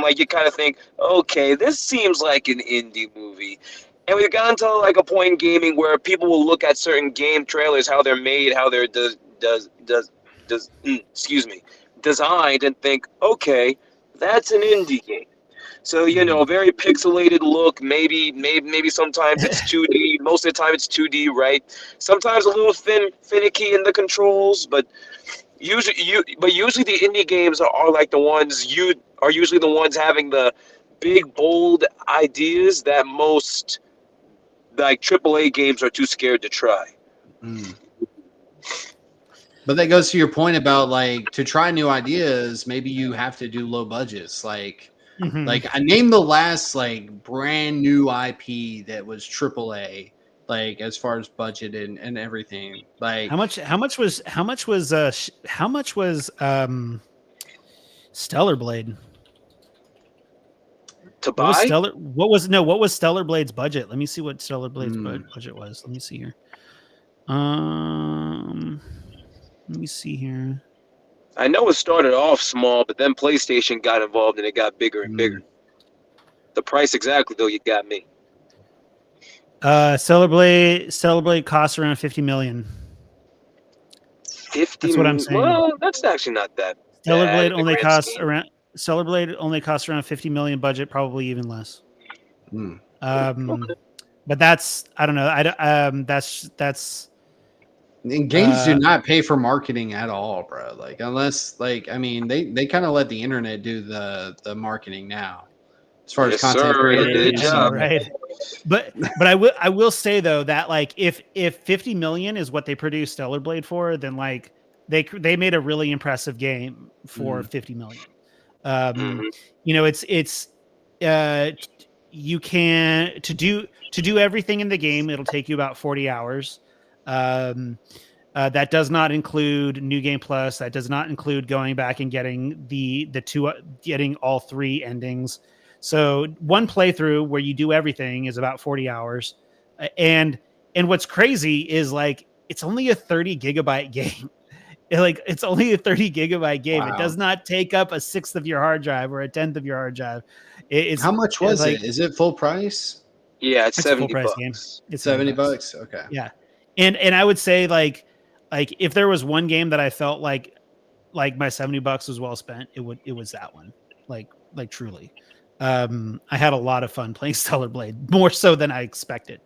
like you kind of think, okay, this seems like an indie movie. And we've gotten to like a point in gaming where people will look at certain game trailers, how they're made, how they're designed, and think, okay, that's an indie game. So very pixelated look. Maybe sometimes it's 2D. Most of the time it's 2D, right? Sometimes a little finicky in the controls, but usually the indie games are like the ones usually the ones having the big bold ideas that most like AAA games are too scared to try.
Mm. But that goes to your point about like to try new ideas, maybe you have to do low budgets. Like I named the last like brand new IP that was AAA, like as far as budget and everything. Like
how much was Stellar Blade?
To buy?
What was Stellar Blade's budget? Let me see what Stellar Blade's budget was. Let me see here. Let me see here.
I know it started off small, but then PlayStation got involved and it got bigger and bigger. The price exactly, though, you got me.
Stellar Blade costs around $50 million.
50.
That's what I'm saying.
Well, that's actually not that.
Stellar Blade only costs around $50 million budget, probably even less. But that's I don't know. That's.
And games do not pay for marketing at all, bro. Like unless they kind of let the internet do the marketing now. As far as content creators,
right? But I will say though that like if 50 million is what they produced Stellar Blade for, then like they made a really impressive game for 50 million. It's you can to do everything in the game. It'll take you about 40 hours. That does not include New Game Plus. That does not include going back and getting getting all 3 endings. So one playthrough where you do everything is about 40 hours. And what's crazy is like, it's only a 30 gigabyte game. It's only a 30 gigabyte game. Wow. It does not take up a 1/6 of your hard drive or a 1/10 of your hard drive.
How much was it? Is it full price?
Yeah, it's 70
full price
bucks.
Game.
It's $70. Okay.
Yeah. And I would say like if there was one game that I felt like my $70 was well spent, it was that one. Like truly. I had a lot of fun playing Stellar Blade, more so than I expected.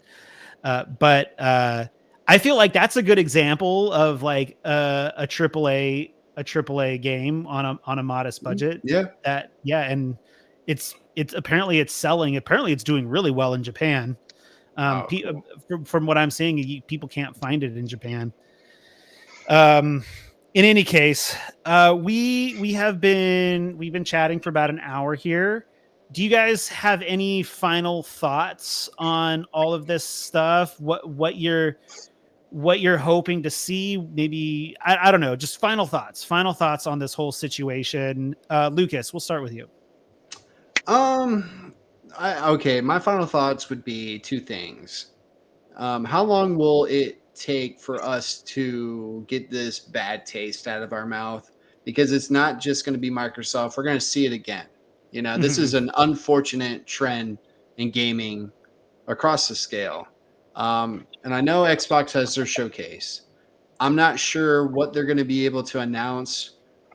But I feel like that's a good example of like a AAA game on a modest budget.
Yeah.
And it's apparently it's selling. Apparently it's doing really well in Japan. Cool. From what I'm seeing, people can't find it in Japan. In any case, we've been chatting for about an hour here. Do you guys have any final thoughts on all of this stuff? What you're hoping to see? Maybe I don't know. Just final thoughts on this whole situation. Lucas, we'll start with you.
Okay, my final thoughts would be 2 things. How long will it take for us to get this bad taste out of our mouth? Because it's not just going to be Microsoft. We're going to see it again. This is an unfortunate trend in gaming across the scale. And I know Xbox has their showcase. I'm not sure what they're going to be able to announce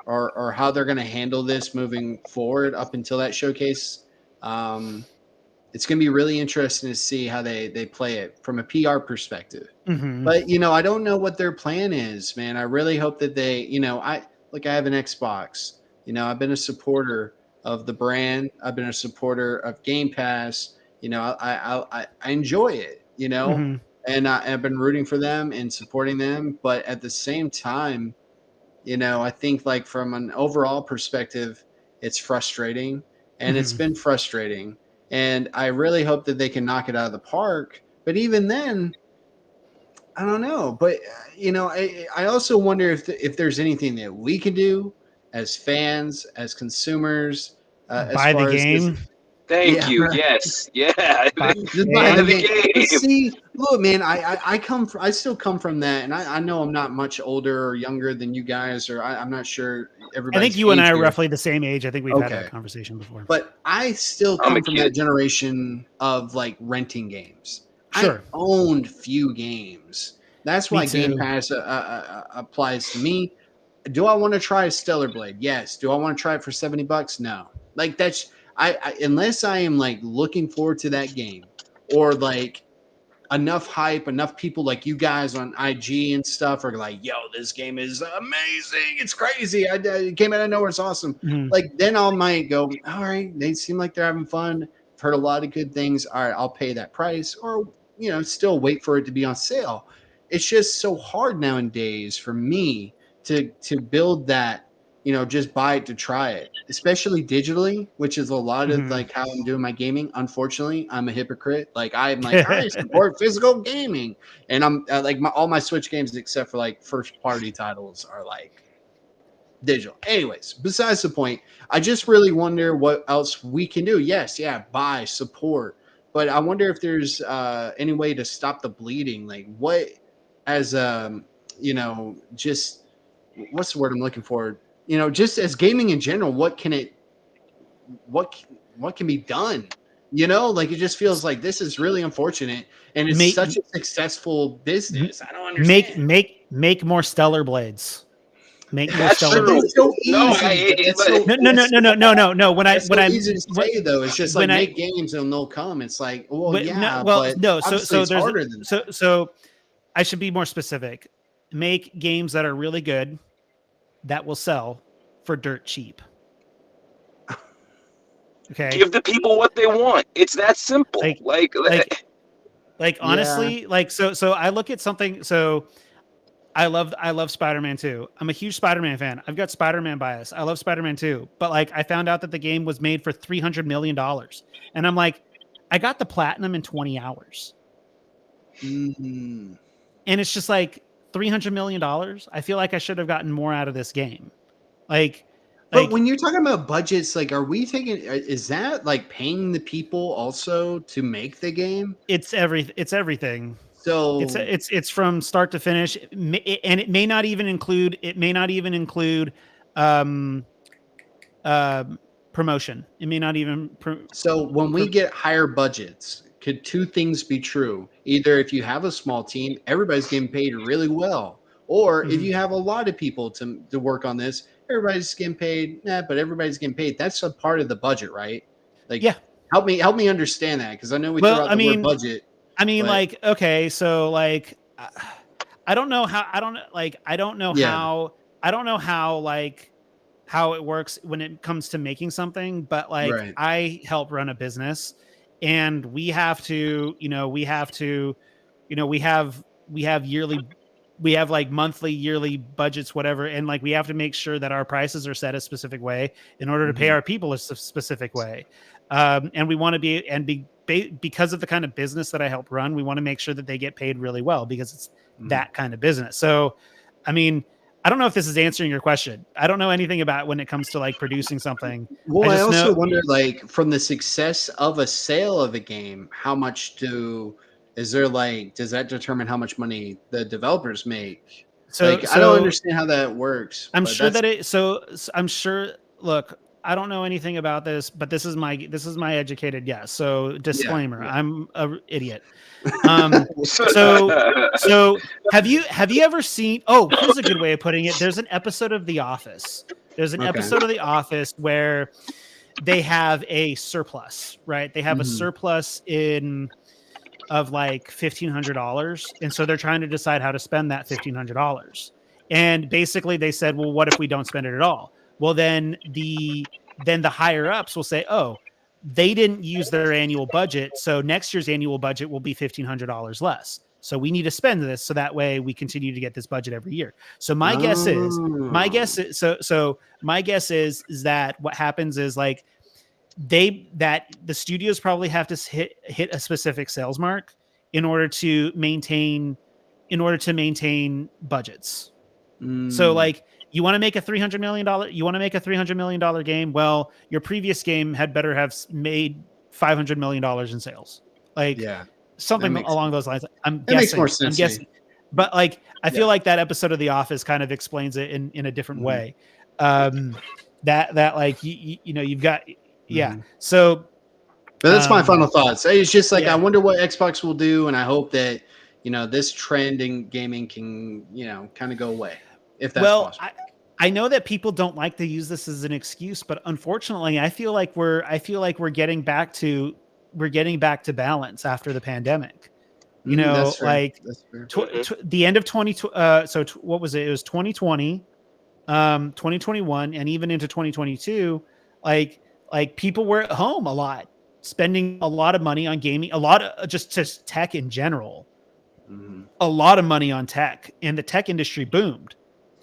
or how they're going to handle this moving forward up until that showcase. It's going to be really interesting to see how they play it from a PR perspective. But, I don't know what their plan is, man. I really hope that they, I have an Xbox. I've been a supporter of the brand. I've been a supporter of Game Pass. I enjoy it, and I've been rooting for them and supporting them. But at the same time, I think like from an overall perspective, it's frustrating and it's been frustrating. And I really hope that they can knock it out of the park. But even then, I don't know. But, I also wonder if there's anything that we can do as fans, as consumers.
Buy the game.
Thank you. Yes. Yeah.
Just buy the game. See, look, man, I still come from that. And I know I'm not much older or younger than you guys, or I'm not sure everybody.
I think you and I are roughly the same age. I think we've had that conversation before.
But I still come from that generation of like renting games.
Sure.
I owned few games. That's why Game Pass applies to me. Do I want to try Stellar Blade? Yes. Do I want to try it for $70? No. Like unless I am like looking forward to that game, or like enough hype, enough people like you guys on IG and stuff are like, yo, this game is amazing. It's crazy. It came out of nowhere. It's awesome.
Mhm.
Like, then I might go, all right, they seem like they're having fun. I've heard a lot of good things. All right, I'll pay that price, or, still wait for it to be on sale. It's just so hard nowadays for me to build that, just buy it to try it, especially digitally, which is a lot of like how I'm doing my gaming. Unfortunately, I'm a hypocrite. Like, I'm like, I support physical gaming, and I'm like all my Switch games except for like first party titles are like digital. Anyways, besides the point, I just really wonder what else we can do. Yes, yeah, buy, support, but I wonder if there's any way to stop the bleeding. Like, what as just what's the word I'm looking for? Just as gaming in general, what can be done? Like, it just feels like this is really unfortunate, and it's such a successful business. I don't understand.
Make more Stellar Blades. Make more
That's
Stellar
true.
Blades.
So
No,
easy.
No. When
It's so
I'm
easy to say, though, it's just like make games and they'll come. It's like, well, yeah, but obviously it's harder than that.
So I should be more specific. Make games that are really good that will sell for dirt cheap. Okay.
Give the people what they want. It's that simple.
Like honestly, so I look at something. So I love Spider-Man 2. I'm a huge Spider-Man fan. I've got Spider-Man bias. I love Spider-Man 2. But like, I found out that the game was made for $300 million. And I'm like, I got the platinum in 20 hours.
Mm-hmm.
And it's just like $300 million. I feel like I should have gotten more out of this game.
But when you're talking about budgets, like, is that like paying the people also to make the game?
It's everything.
So
it's from start to finish, and it may not even include promotion. It may not even.
So when we get higher budgets, could two things be true? Either if you have a small team, everybody's getting paid really well, or if you have a lot of people to work on this, everybody's getting paid. But everybody's getting paid. That's a part of the budget, right? Like, yeah. Help me understand that, because I know we throw out the word budget.
I mean, like, okay, so like, I don't know how it works when it comes to making something, but like, I help run a business, and we have like monthly, yearly budgets, whatever. And like, we have to make sure that our prices are set a specific way in order to pay our people a specific way. And we want to because of the kind of business that I help run, we want to make sure that they get paid really well, because it's that kind of business. So, I mean, I don't know if this is answering your question. I don't know anything about when it comes to like producing something.
Well, I also wonder, like, from the success of a sale of a game, how much does that determine how much money the developers make? So I don't understand how that works.
I'm sure look, I don't know anything about this, but this is my educated guess. So disclaimer, I'm an idiot. So have you ever seen, here's a good way of putting it. There's an episode of The Office. Episode of The Office where they have a surplus, right? They have a surplus of like $1,500. And so they're trying to decide how to spend that $1,500. And basically they said, well, what if we don't spend it at all? Well, then the higher ups will say, oh, they didn't use their annual budget, so next year's annual budget will be $1,500 less. So we need to spend this, so that way we continue to get this budget every year. So my guess is that what happens is, like, the studios probably have to hit a specific sales mark in order to maintain budgets. So like, you want to make a $300 million game. Well, your previous game had better have made $500 million in sales. Like, something along those lines. That makes more sense. I'm guessing. But like, I feel like that episode of The Office kind of explains it in a different way. That like, you've got, So,
but that's my final thoughts. It's just like, I wonder what Xbox will do. And I hope that, this trend in gaming can, kind of go away. If that's possible.
I know that people don't like to use this as an excuse, but unfortunately, I feel like we're getting back to balance after the pandemic. You know,
That's fair.
like
That's fair.
the end of what was it? It was 2020, 2021, and even into 2022. Like people were at home a lot, spending a lot of money on gaming, a lot of just tech in general, a lot of money on tech, and the tech industry boomed.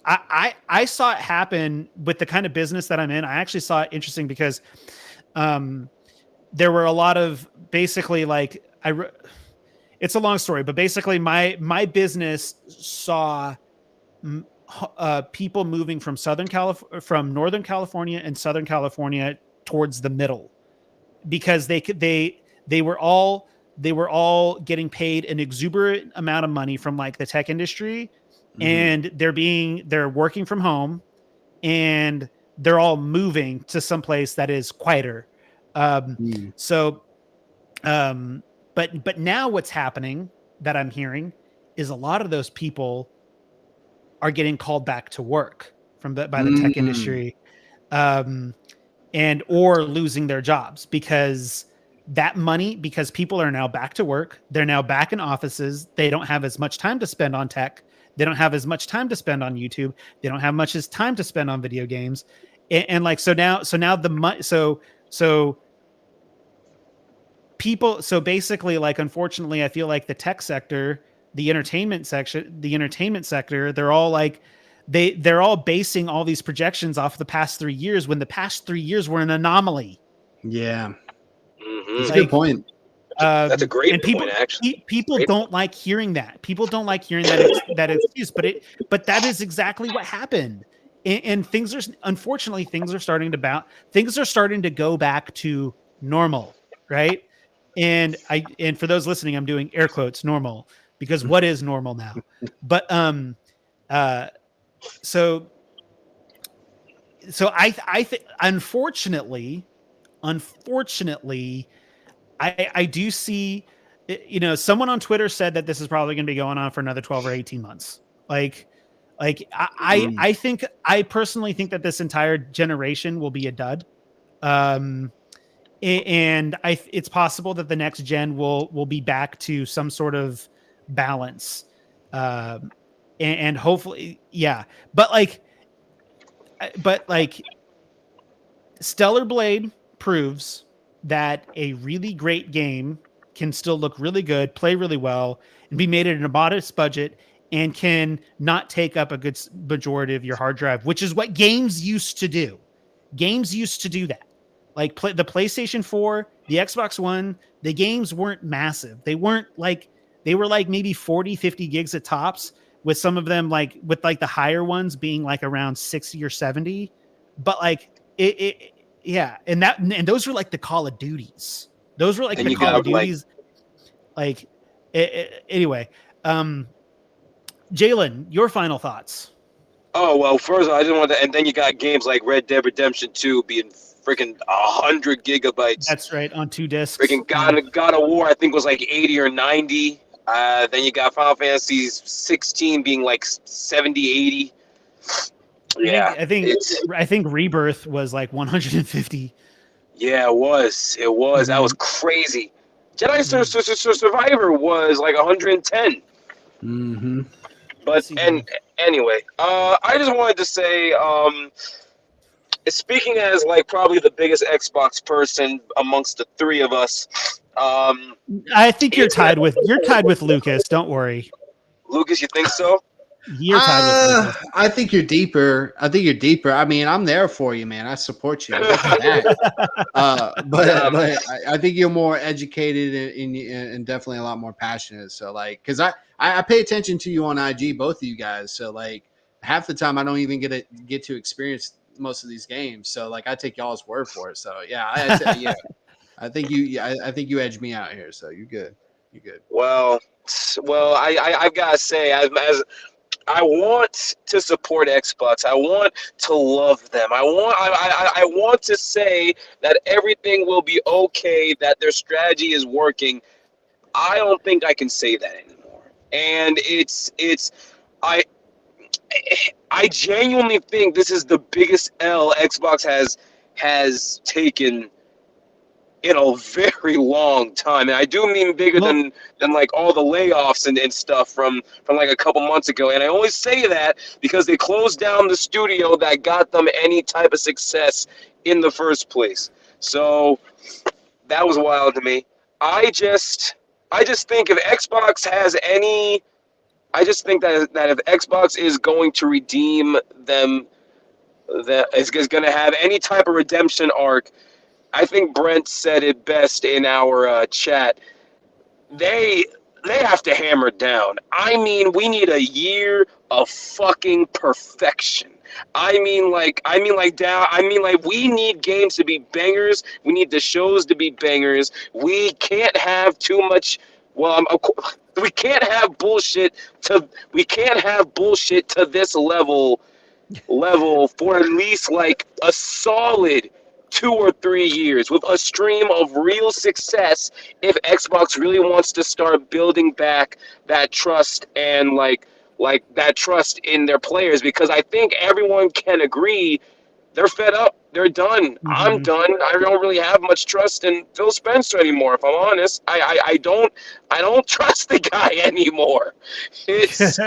I saw it happen with the kind of business that I'm in. I actually saw it interesting because there were a lot of basically like it's a long story, but basically my business saw people moving from Northern California and Southern California towards the middle because they were all getting paid an exuberant amount of money from like the tech industry, and they're working from home, and they're all moving to some place that is quieter. But now what's happening that I'm hearing is a lot of those people are getting called back to work by the tech industry, and or losing their jobs because people are now back to work. They're now back in offices. They don't have as much time to spend on tech. They don't have as much time to spend on YouTube. They don't have much as time to spend on video games. And like, so now people, so basically like, unfortunately, I feel like the tech sector, the entertainment sector, they're all like, they're all basing all these projections off the past 3 years when the past 3 years were an anomaly.
Yeah. That's a good point.
That's a great point, actually.
People don't like hearing that. People don't like hearing that excuse, but that is exactly what happened. And things are, unfortunately, things are starting to go back to normal, right? And for those listening, I'm doing air quotes normal because what is normal now? But so I think unfortunately, I do see, you know, someone on Twitter said that this is probably going to be going on for another 12 or 18 months. I personally think that this entire generation will be a dud. And it's possible that the next gen will be back to some sort of balance. And hopefully, yeah, but Stellar Blade proves that a really great game can still look really good, play really well, and be made at a modest budget, and can not take up a good majority of your hard drive, which is what games used to do. Games used to do that. Like the PlayStation 4, the Xbox One, the games weren't massive. They were like maybe 40, 50 gigs at tops, with some of them with the higher ones being like around 60 or 70. But like yeah, and those were like the Call of Duties. Those were like the Call of Duties. Anyway, Jalen, your final thoughts.
Oh, well, first I didn't want to, and then you got games like Red Dead Redemption 2 being freaking 100 gigabytes.
That's right, on 2 discs.
Freaking God of War, I think, was like 80 or 90. Then you got Final Fantasy 16 being like 70, 80. Yeah,
I think Rebirth was like 150.
Yeah, it was. Mm-hmm. That was crazy. Jedi Survivor was like 110.
Mm-hmm.
But anyway, I just wanted to say, speaking as like probably the biggest Xbox person amongst the three of us,
I think you're tied with Lucas. Don't worry,
Lucas. You think so?
You're tied with Lucas.
I think you're deeper. I mean, I'm there for you, man. I support you. But I think you're more educated and definitely a lot more passionate. So like, because I pay attention to you on IG, both of you guys. So like, half the time I don't even get to experience most of these games. So like, I take y'all's word for it. So yeah, I think you edge me out here. So you're good. You're good.
Well, I've got to say, as I want to support Xbox. I want to love them. I want to say that everything will be okay, that their strategy is working. I don't think I can say that anymore. And I genuinely think this is the biggest L Xbox has taken in a very long time, and I do mean bigger
Well,
than like all the layoffs and stuff from like a couple months ago. And I always say that because they closed down the studio that got them any type of success in the first place. So that was wild to me. I just think if Xbox has any, I just think that if Xbox is going to redeem them, that is going to have any type of redemption arc. I think Brent said it best in our chat. They they have to hammer down. I mean, we need a year of fucking perfection. I mean like we need games to be bangers. We need the shows to be bangers. We can't have too much. Well, we can't have bullshit to this level for at least like a solid 2 or 3 years with a stream of real success if Xbox really wants to start building back that trust and like that trust in their players, because I think everyone can agree they're fed up. They're done. I'm done. I don't really have much trust in Phil Spencer anymore. If I'm honest, I don't trust the guy anymore. It's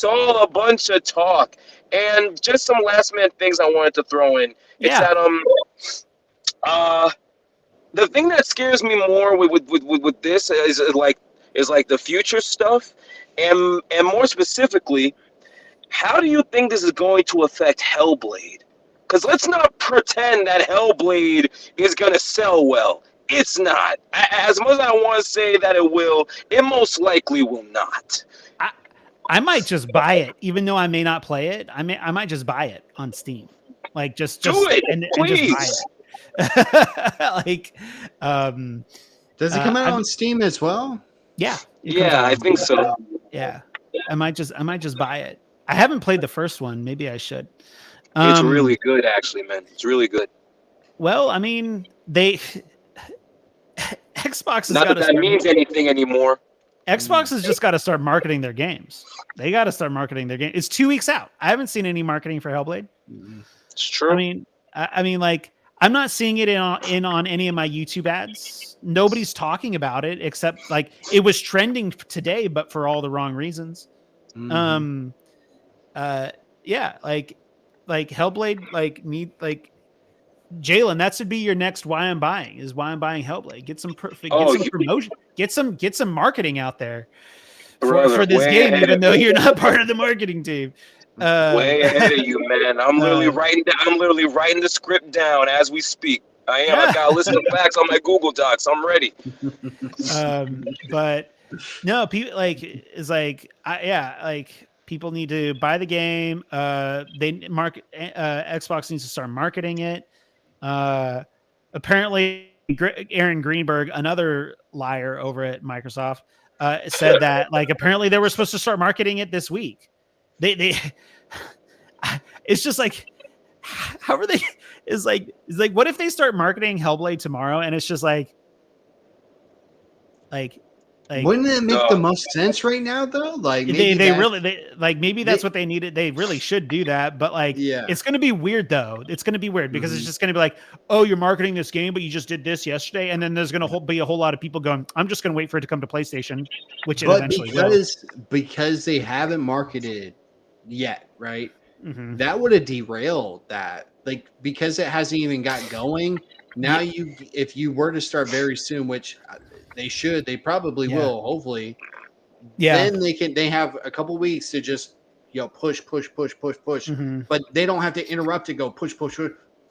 all a bunch of talk. And just some last minute things I wanted to throw in. It's
Yeah.
that the thing that scares me more with this is like the future stuff, and more specifically, how do you think this is going to affect Hellblade? Because let's not pretend that Hellblade is going to sell well. It's not. As much as I want to say that it will, it most likely will not.
I might just buy it, even though I may not play it. I might just buy it on Steam, like just
Do it,
and
please.
just buy it. Like,
Does it come out on Steam as well?
Yeah.
Yeah, I think so.
Yeah, I might just buy it. I haven't played the first one. Maybe I should.
It's really good, actually, man. It's really good.
Well, I mean, Xbox has
Not
got
that that means anything anymore.
Xbox has just got to start marketing their games. They got to start marketing their game. It's 2 weeks out. I haven't seen any marketing for Hellblade.
It's true.
I mean, like, I'm not seeing it in on any of my YouTube ads. Nobody's talking about it except like it was trending today, but for all the wrong reasons. Yeah, like Hellblade, Jalen, that should be your next why I'm buying Hellblade. Get some promotion, get some marketing out there for this game, even though you're not part of the marketing team.
Way ahead of you, man. I'm literally writing the script down as we speak. I am. I got a list of facts on my Google Docs. I'm ready.
But no, people people need to buy the game. Xbox needs to start marketing it. Apparently, Aaron Greenberg, another liar over at Microsoft, said that apparently they were supposed to start marketing it this week. They it's just like, how are they? Is like what if they start marketing Hellblade tomorrow and it's just like
wouldn't it make the most sense right now though? Like maybe
maybe that's what they needed. They really should do that, but it's going to be weird though. It's going to be weird because it's just going to be like, oh, you're marketing this game, but you just did this yesterday, and then there's going to be a whole lot of people going, I'm just going to wait for it to come to PlayStation, which it eventually will.
Because they haven't marketed yet, right? That would have derailed that. Like, because it hasn't even got going. Now if you were to start very soon, which they probably will, hopefully. Yeah. Then they have a couple weeks to just push. But they don't have to interrupt to go push.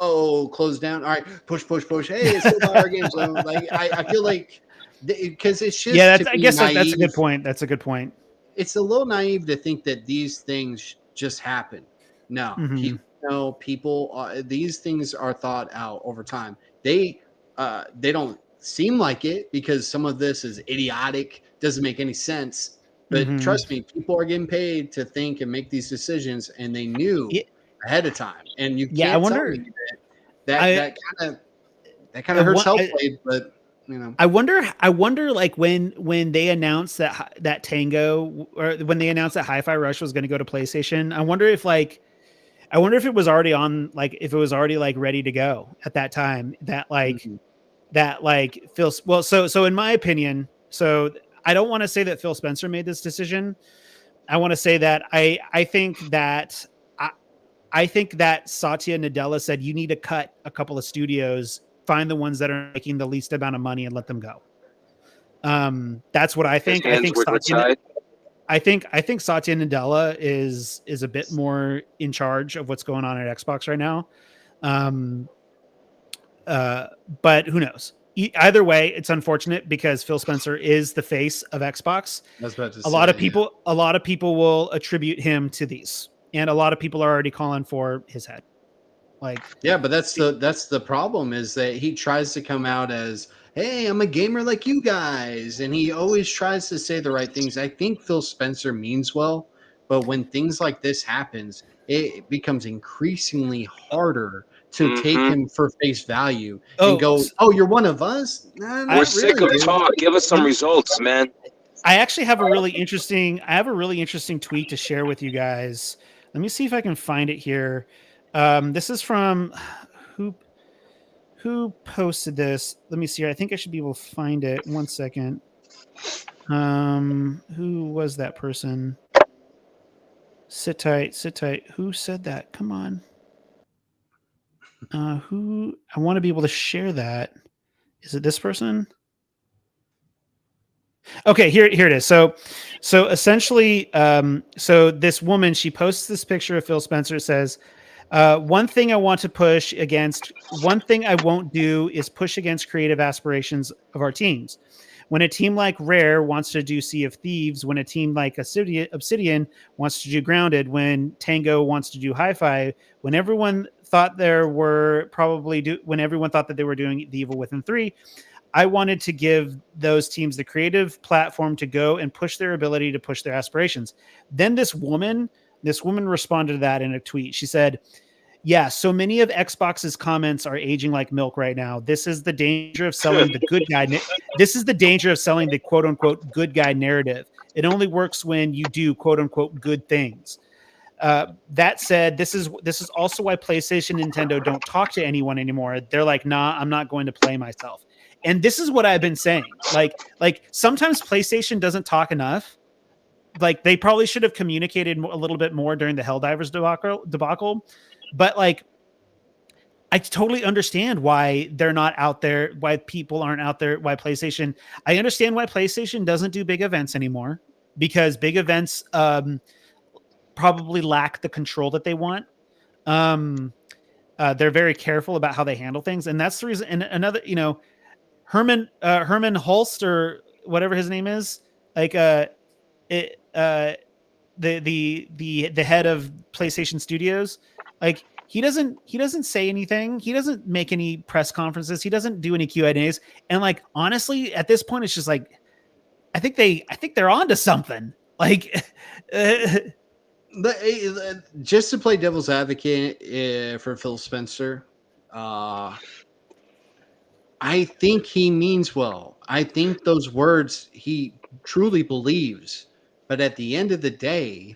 Oh, close down. All right, push. Hey, it's still our game. So I feel like because it's just
I guess that's a good point. That's a good point.
It's a little naive to think that these things just happen. No, people. These things are thought out over time. They don't seem like it because some of this is idiotic, doesn't make any sense. But trust me, people are getting paid to think and make these decisions, and they knew ahead of time. And you can't tell me that kind of hurts Hellblade. But
I wonder like when they announced that Tango, or when they announced that Hi-Fi Rush was going to go to PlayStation, I wonder if it was already on, like if it was already like ready to go at that time, that Phil, well, so in my opinion, so I don't want to say that Phil Spencer made this decision. I want to say that I think that I think that Satya Nadella said you need to cut a couple of studios, find the ones that are making the least amount of money and let them go. That's what I think.
His hands were tied.
I think Satya Nadella is a bit more in charge of what's going on at Xbox right now. But who knows? Either way, it's unfortunate because Phil Spencer is the face of Xbox. A lot of people will attribute him to these, and a lot of people are already calling for his head. Like,
yeah, but that's the problem, is that he tries to come out as, hey, I'm a gamer like you guys, and he always tries to say the right things. I think Phil Spencer means well, but when things like this happens, it becomes increasingly harder to take him for face value and go, oh, you're one of us? Nah,
we're sick of talk. Give us some results, man.
I actually have a really interesting tweet to share with you guys. Let me see if I can find it here. This is from who posted this? Let me see here. I think I should be able to find it. 1 second. Who was that person? Sit tight. Who said that? Come on. Who? I want to be able to share that. Is it this person? Okay, here it is. So essentially, so this woman, she posts this picture of Phil Spencer, says, one thing I want to push against, one thing I won't do is push against creative aspirations of our teams. When a team like Rare wants to do Sea of Thieves, when a team like Obsidian wants to do Grounded, when Tango wants to do Hi-Fi, when everyone thought that they were doing The Evil Within 3, I wanted to give those teams the creative platform to go and push their ability to push their aspirations. Then this woman responded to that in a tweet. She said, yeah, so many of Xbox's comments are aging like milk right now. This is the danger of selling the good guy. This is the danger of selling the quote unquote good guy narrative. It only works when you do quote unquote good things. That said, this is also why PlayStation and Nintendo don't talk to anyone anymore. They're like, nah, I'm not going to play myself. And this is what I've been saying. Like sometimes PlayStation doesn't talk enough. Like they probably should have communicated a little bit more during the Helldivers debacle. But like, I totally understand why they're not out there, why people aren't out there, why PlayStation. I understand why PlayStation doesn't do big events anymore, because big events probably lack the control that they want. They're very careful about how they handle things, and that's the reason. And another, Herman Hulst, or whatever his name is, like the head of PlayStation Studios, like he doesn't say anything. He doesn't make any press conferences. He doesn't do any Q&As. And like honestly, at this point, it's just like I think they're onto something. Like
just to play devil's advocate for Phil Spencer, I think he means well. I think those words he truly believes. But at the end of the day,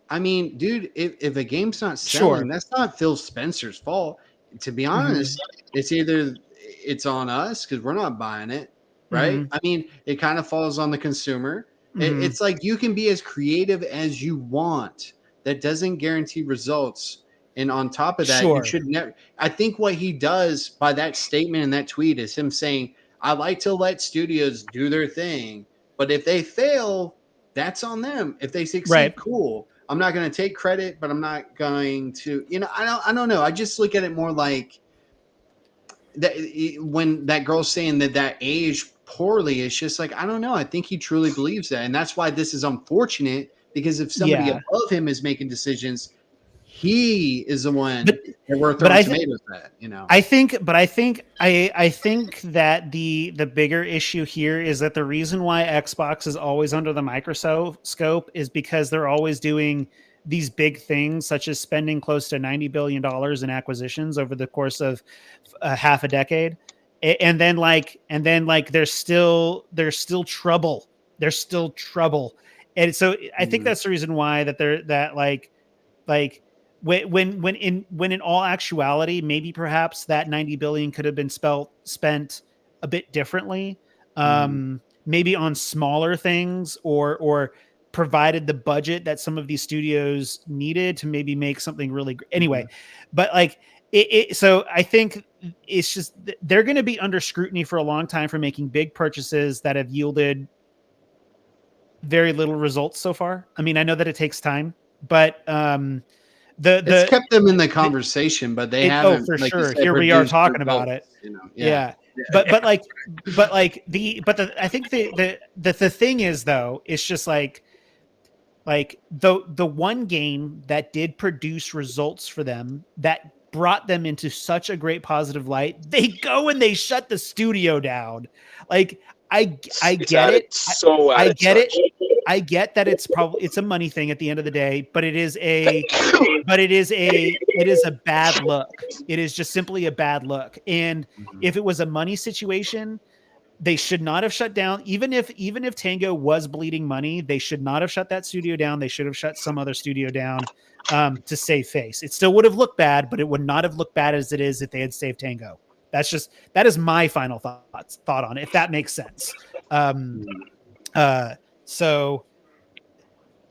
I mean, dude, if a game's not selling, that's not Phil Spencer's fault. To be honest, it's on us because we're not buying it, right? I mean, it kind of falls on the consumer. It's like you can be as creative as you want. That doesn't guarantee results. And on top of that, you should never. I think what he does by that statement and that tweet is him saying, I like to let studios do their thing, but if they fail, that's on them. If they succeed, cool. I'm not going to take credit, but I'm not going to, I don't know. I just look at it more like that when that girl's saying that aged poorly, it's just like, I don't know. I think he truly believes that. And that's why this is unfortunate, because if somebody above him is making decisions, he is the one that we're throwing tomatoes at,
I think that the bigger issue here is that the reason why Xbox is always under the microscope is because they're always doing these big things, such as spending close to $90 billion in acquisitions over the course of half a decade. and then there's still trouble. There's still trouble. And so I think that's the reason why when in all actuality, maybe perhaps that 90 billion could have been spent a bit differently. Maybe on smaller things, or provided the budget that some of these studios needed to maybe make something really great. Anyway, but like so I think it's just they're going to be under scrutiny for a long time for making big purchases that have yielded very little results so far. I mean, I know that it takes time, but
it's kept them in the conversation, but they haven't.
Oh, for
like
sure.
said,
Here we are
produced
talking
results,
about it.
You know,
Yeah. But I think the thing is though, it's just like the one game that did produce results for them that brought them into such a great positive light, they go and they shut the studio down. Like I get it.
So
I get it. I get that it's a money thing at the end of the day, but it is a bad look. It is just simply a bad look. And if it was a money situation, they should not have shut down. Even if Tango was bleeding money, they should not have shut that studio down. They should have shut some other studio down to save face. It still would have looked bad, but it would not have looked bad as it is if they had saved Tango. That is my final thought on it, if that makes sense. So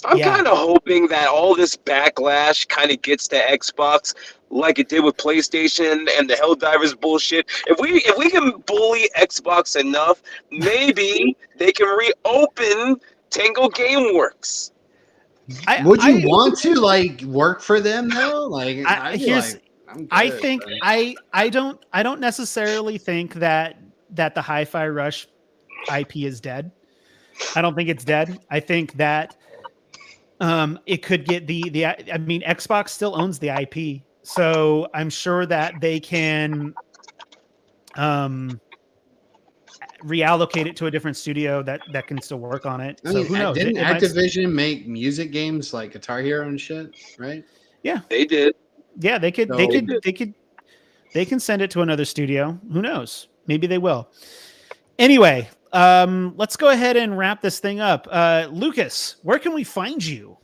I'm kind of hoping that all this backlash kind of gets to Xbox like it did with PlayStation and the Helldivers bullshit. If we can bully Xbox enough, maybe they can reopen Tango Gameworks.
Would you want to like work for them though? Like
I don't necessarily think that the Hi-Fi Rush IP is dead. I don't think it's dead. I think that it could get I mean, Xbox still owns the IP, so I'm sure that they can reallocate it to a different studio that can still work on it. So who knows?
Didn't Activision make music games like Guitar Hero and shit, right?
Yeah,
they did.
Yeah, they can send it to another studio. Who knows? Maybe they will. Anyway, let's go ahead and wrap this thing up. Lucas, where can we find you?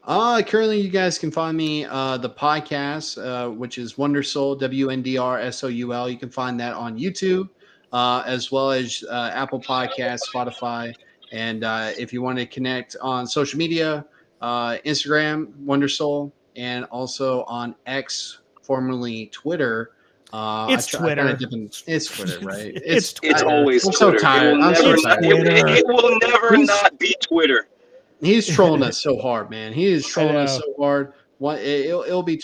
Currently you guys can find me the podcast, which is Wondersoul, WNDRSOUL. You can find that on YouTube, as well as Apple Podcasts, Spotify, and if you want to connect on social media, Instagram, Wondersoul, and also on X, formerly Twitter.
It's Twitter.
It's Twitter, right?
It's always
I'm
Twitter.
so tired.
It will never not be Twitter.
He's trolling us so hard, man. He is trolling us so hard. It'll be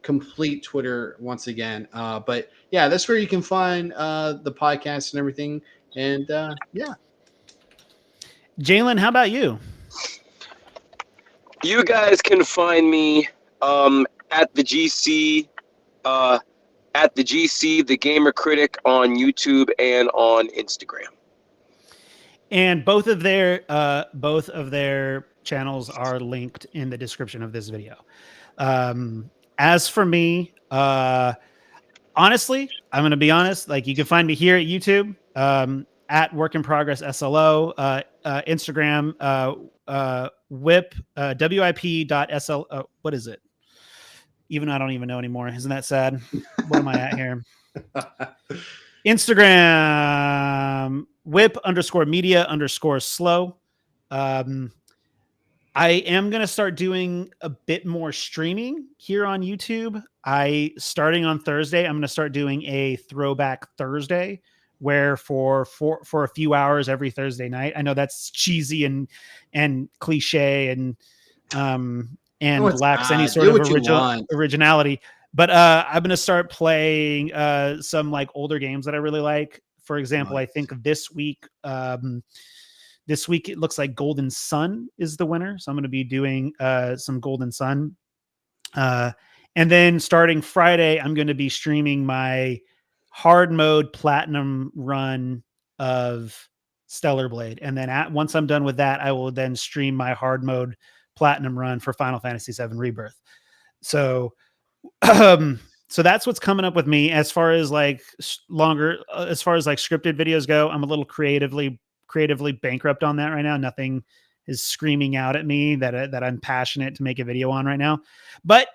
complete Twitter once again. But yeah, that's where you can find the podcast and everything. And yeah.
Jalen, how about you?
You guys can find me at the GC, the Gamer Critic on YouTube and on Instagram.
And both of their channels are linked in the description of this video. As for me, honestly, I'm going to be honest. Like, you can find me here at YouTube, at Work in Progress SLO, Instagram, WIP, WIP.SL. What is it? I don't even know anymore. Isn't that sad? What am I at here? Instagram, WIP_media_slow. I am going to start doing a bit more streaming here on YouTube. Starting on Thursday, I'm going to start doing a Throwback Thursday, where for a few hours every Thursday night. I know that's cheesy and cliche and lacks any sort of originality. But I'm going to start playing some like older games that I really like. For example, I think this week it looks like Golden Sun is the winner. So I'm going to be doing some Golden Sun. And then starting Friday, I'm going to be streaming my hard mode platinum run of Stellar Blade. And then once I'm done with that, I will then stream my hard mode platinum run for Final Fantasy VII Rebirth. So so that's what's coming up with me as far as like as far as like scripted videos go. I'm a little creatively bankrupt on that right now. Nothing is screaming out at me that I'm passionate to make a video on right now. But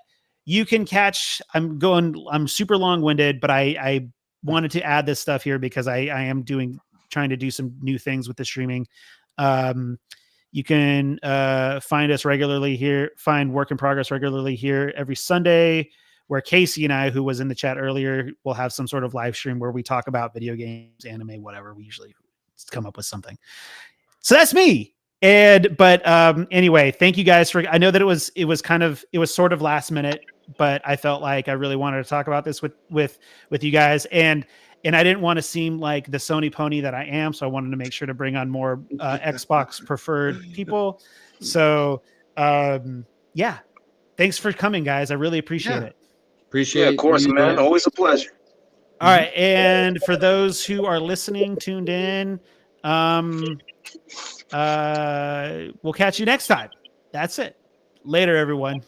you can catch, I'm super long winded, but I wanted to add this stuff here because I am trying to do some new things with the streaming. You can find us regularly here, find Work in Progress regularly here every Sunday, where Casey and I, who was in the chat earlier, will have some sort of live stream where we talk about video games, anime, whatever. We usually come up with something. So that's me. But anyway, thank you guys I know that it was sort of last minute, but I felt like I really wanted to talk about this with you guys. And I didn't want to seem like the Sony pony that I am. So I wanted to make sure to bring on more Xbox preferred people. So yeah, thanks for coming, guys. I really appreciate it.
Yeah, of course, man. Always a pleasure.
All right. And for those who are listening, tuned in, we'll catch you next time. That's it. Later, everyone.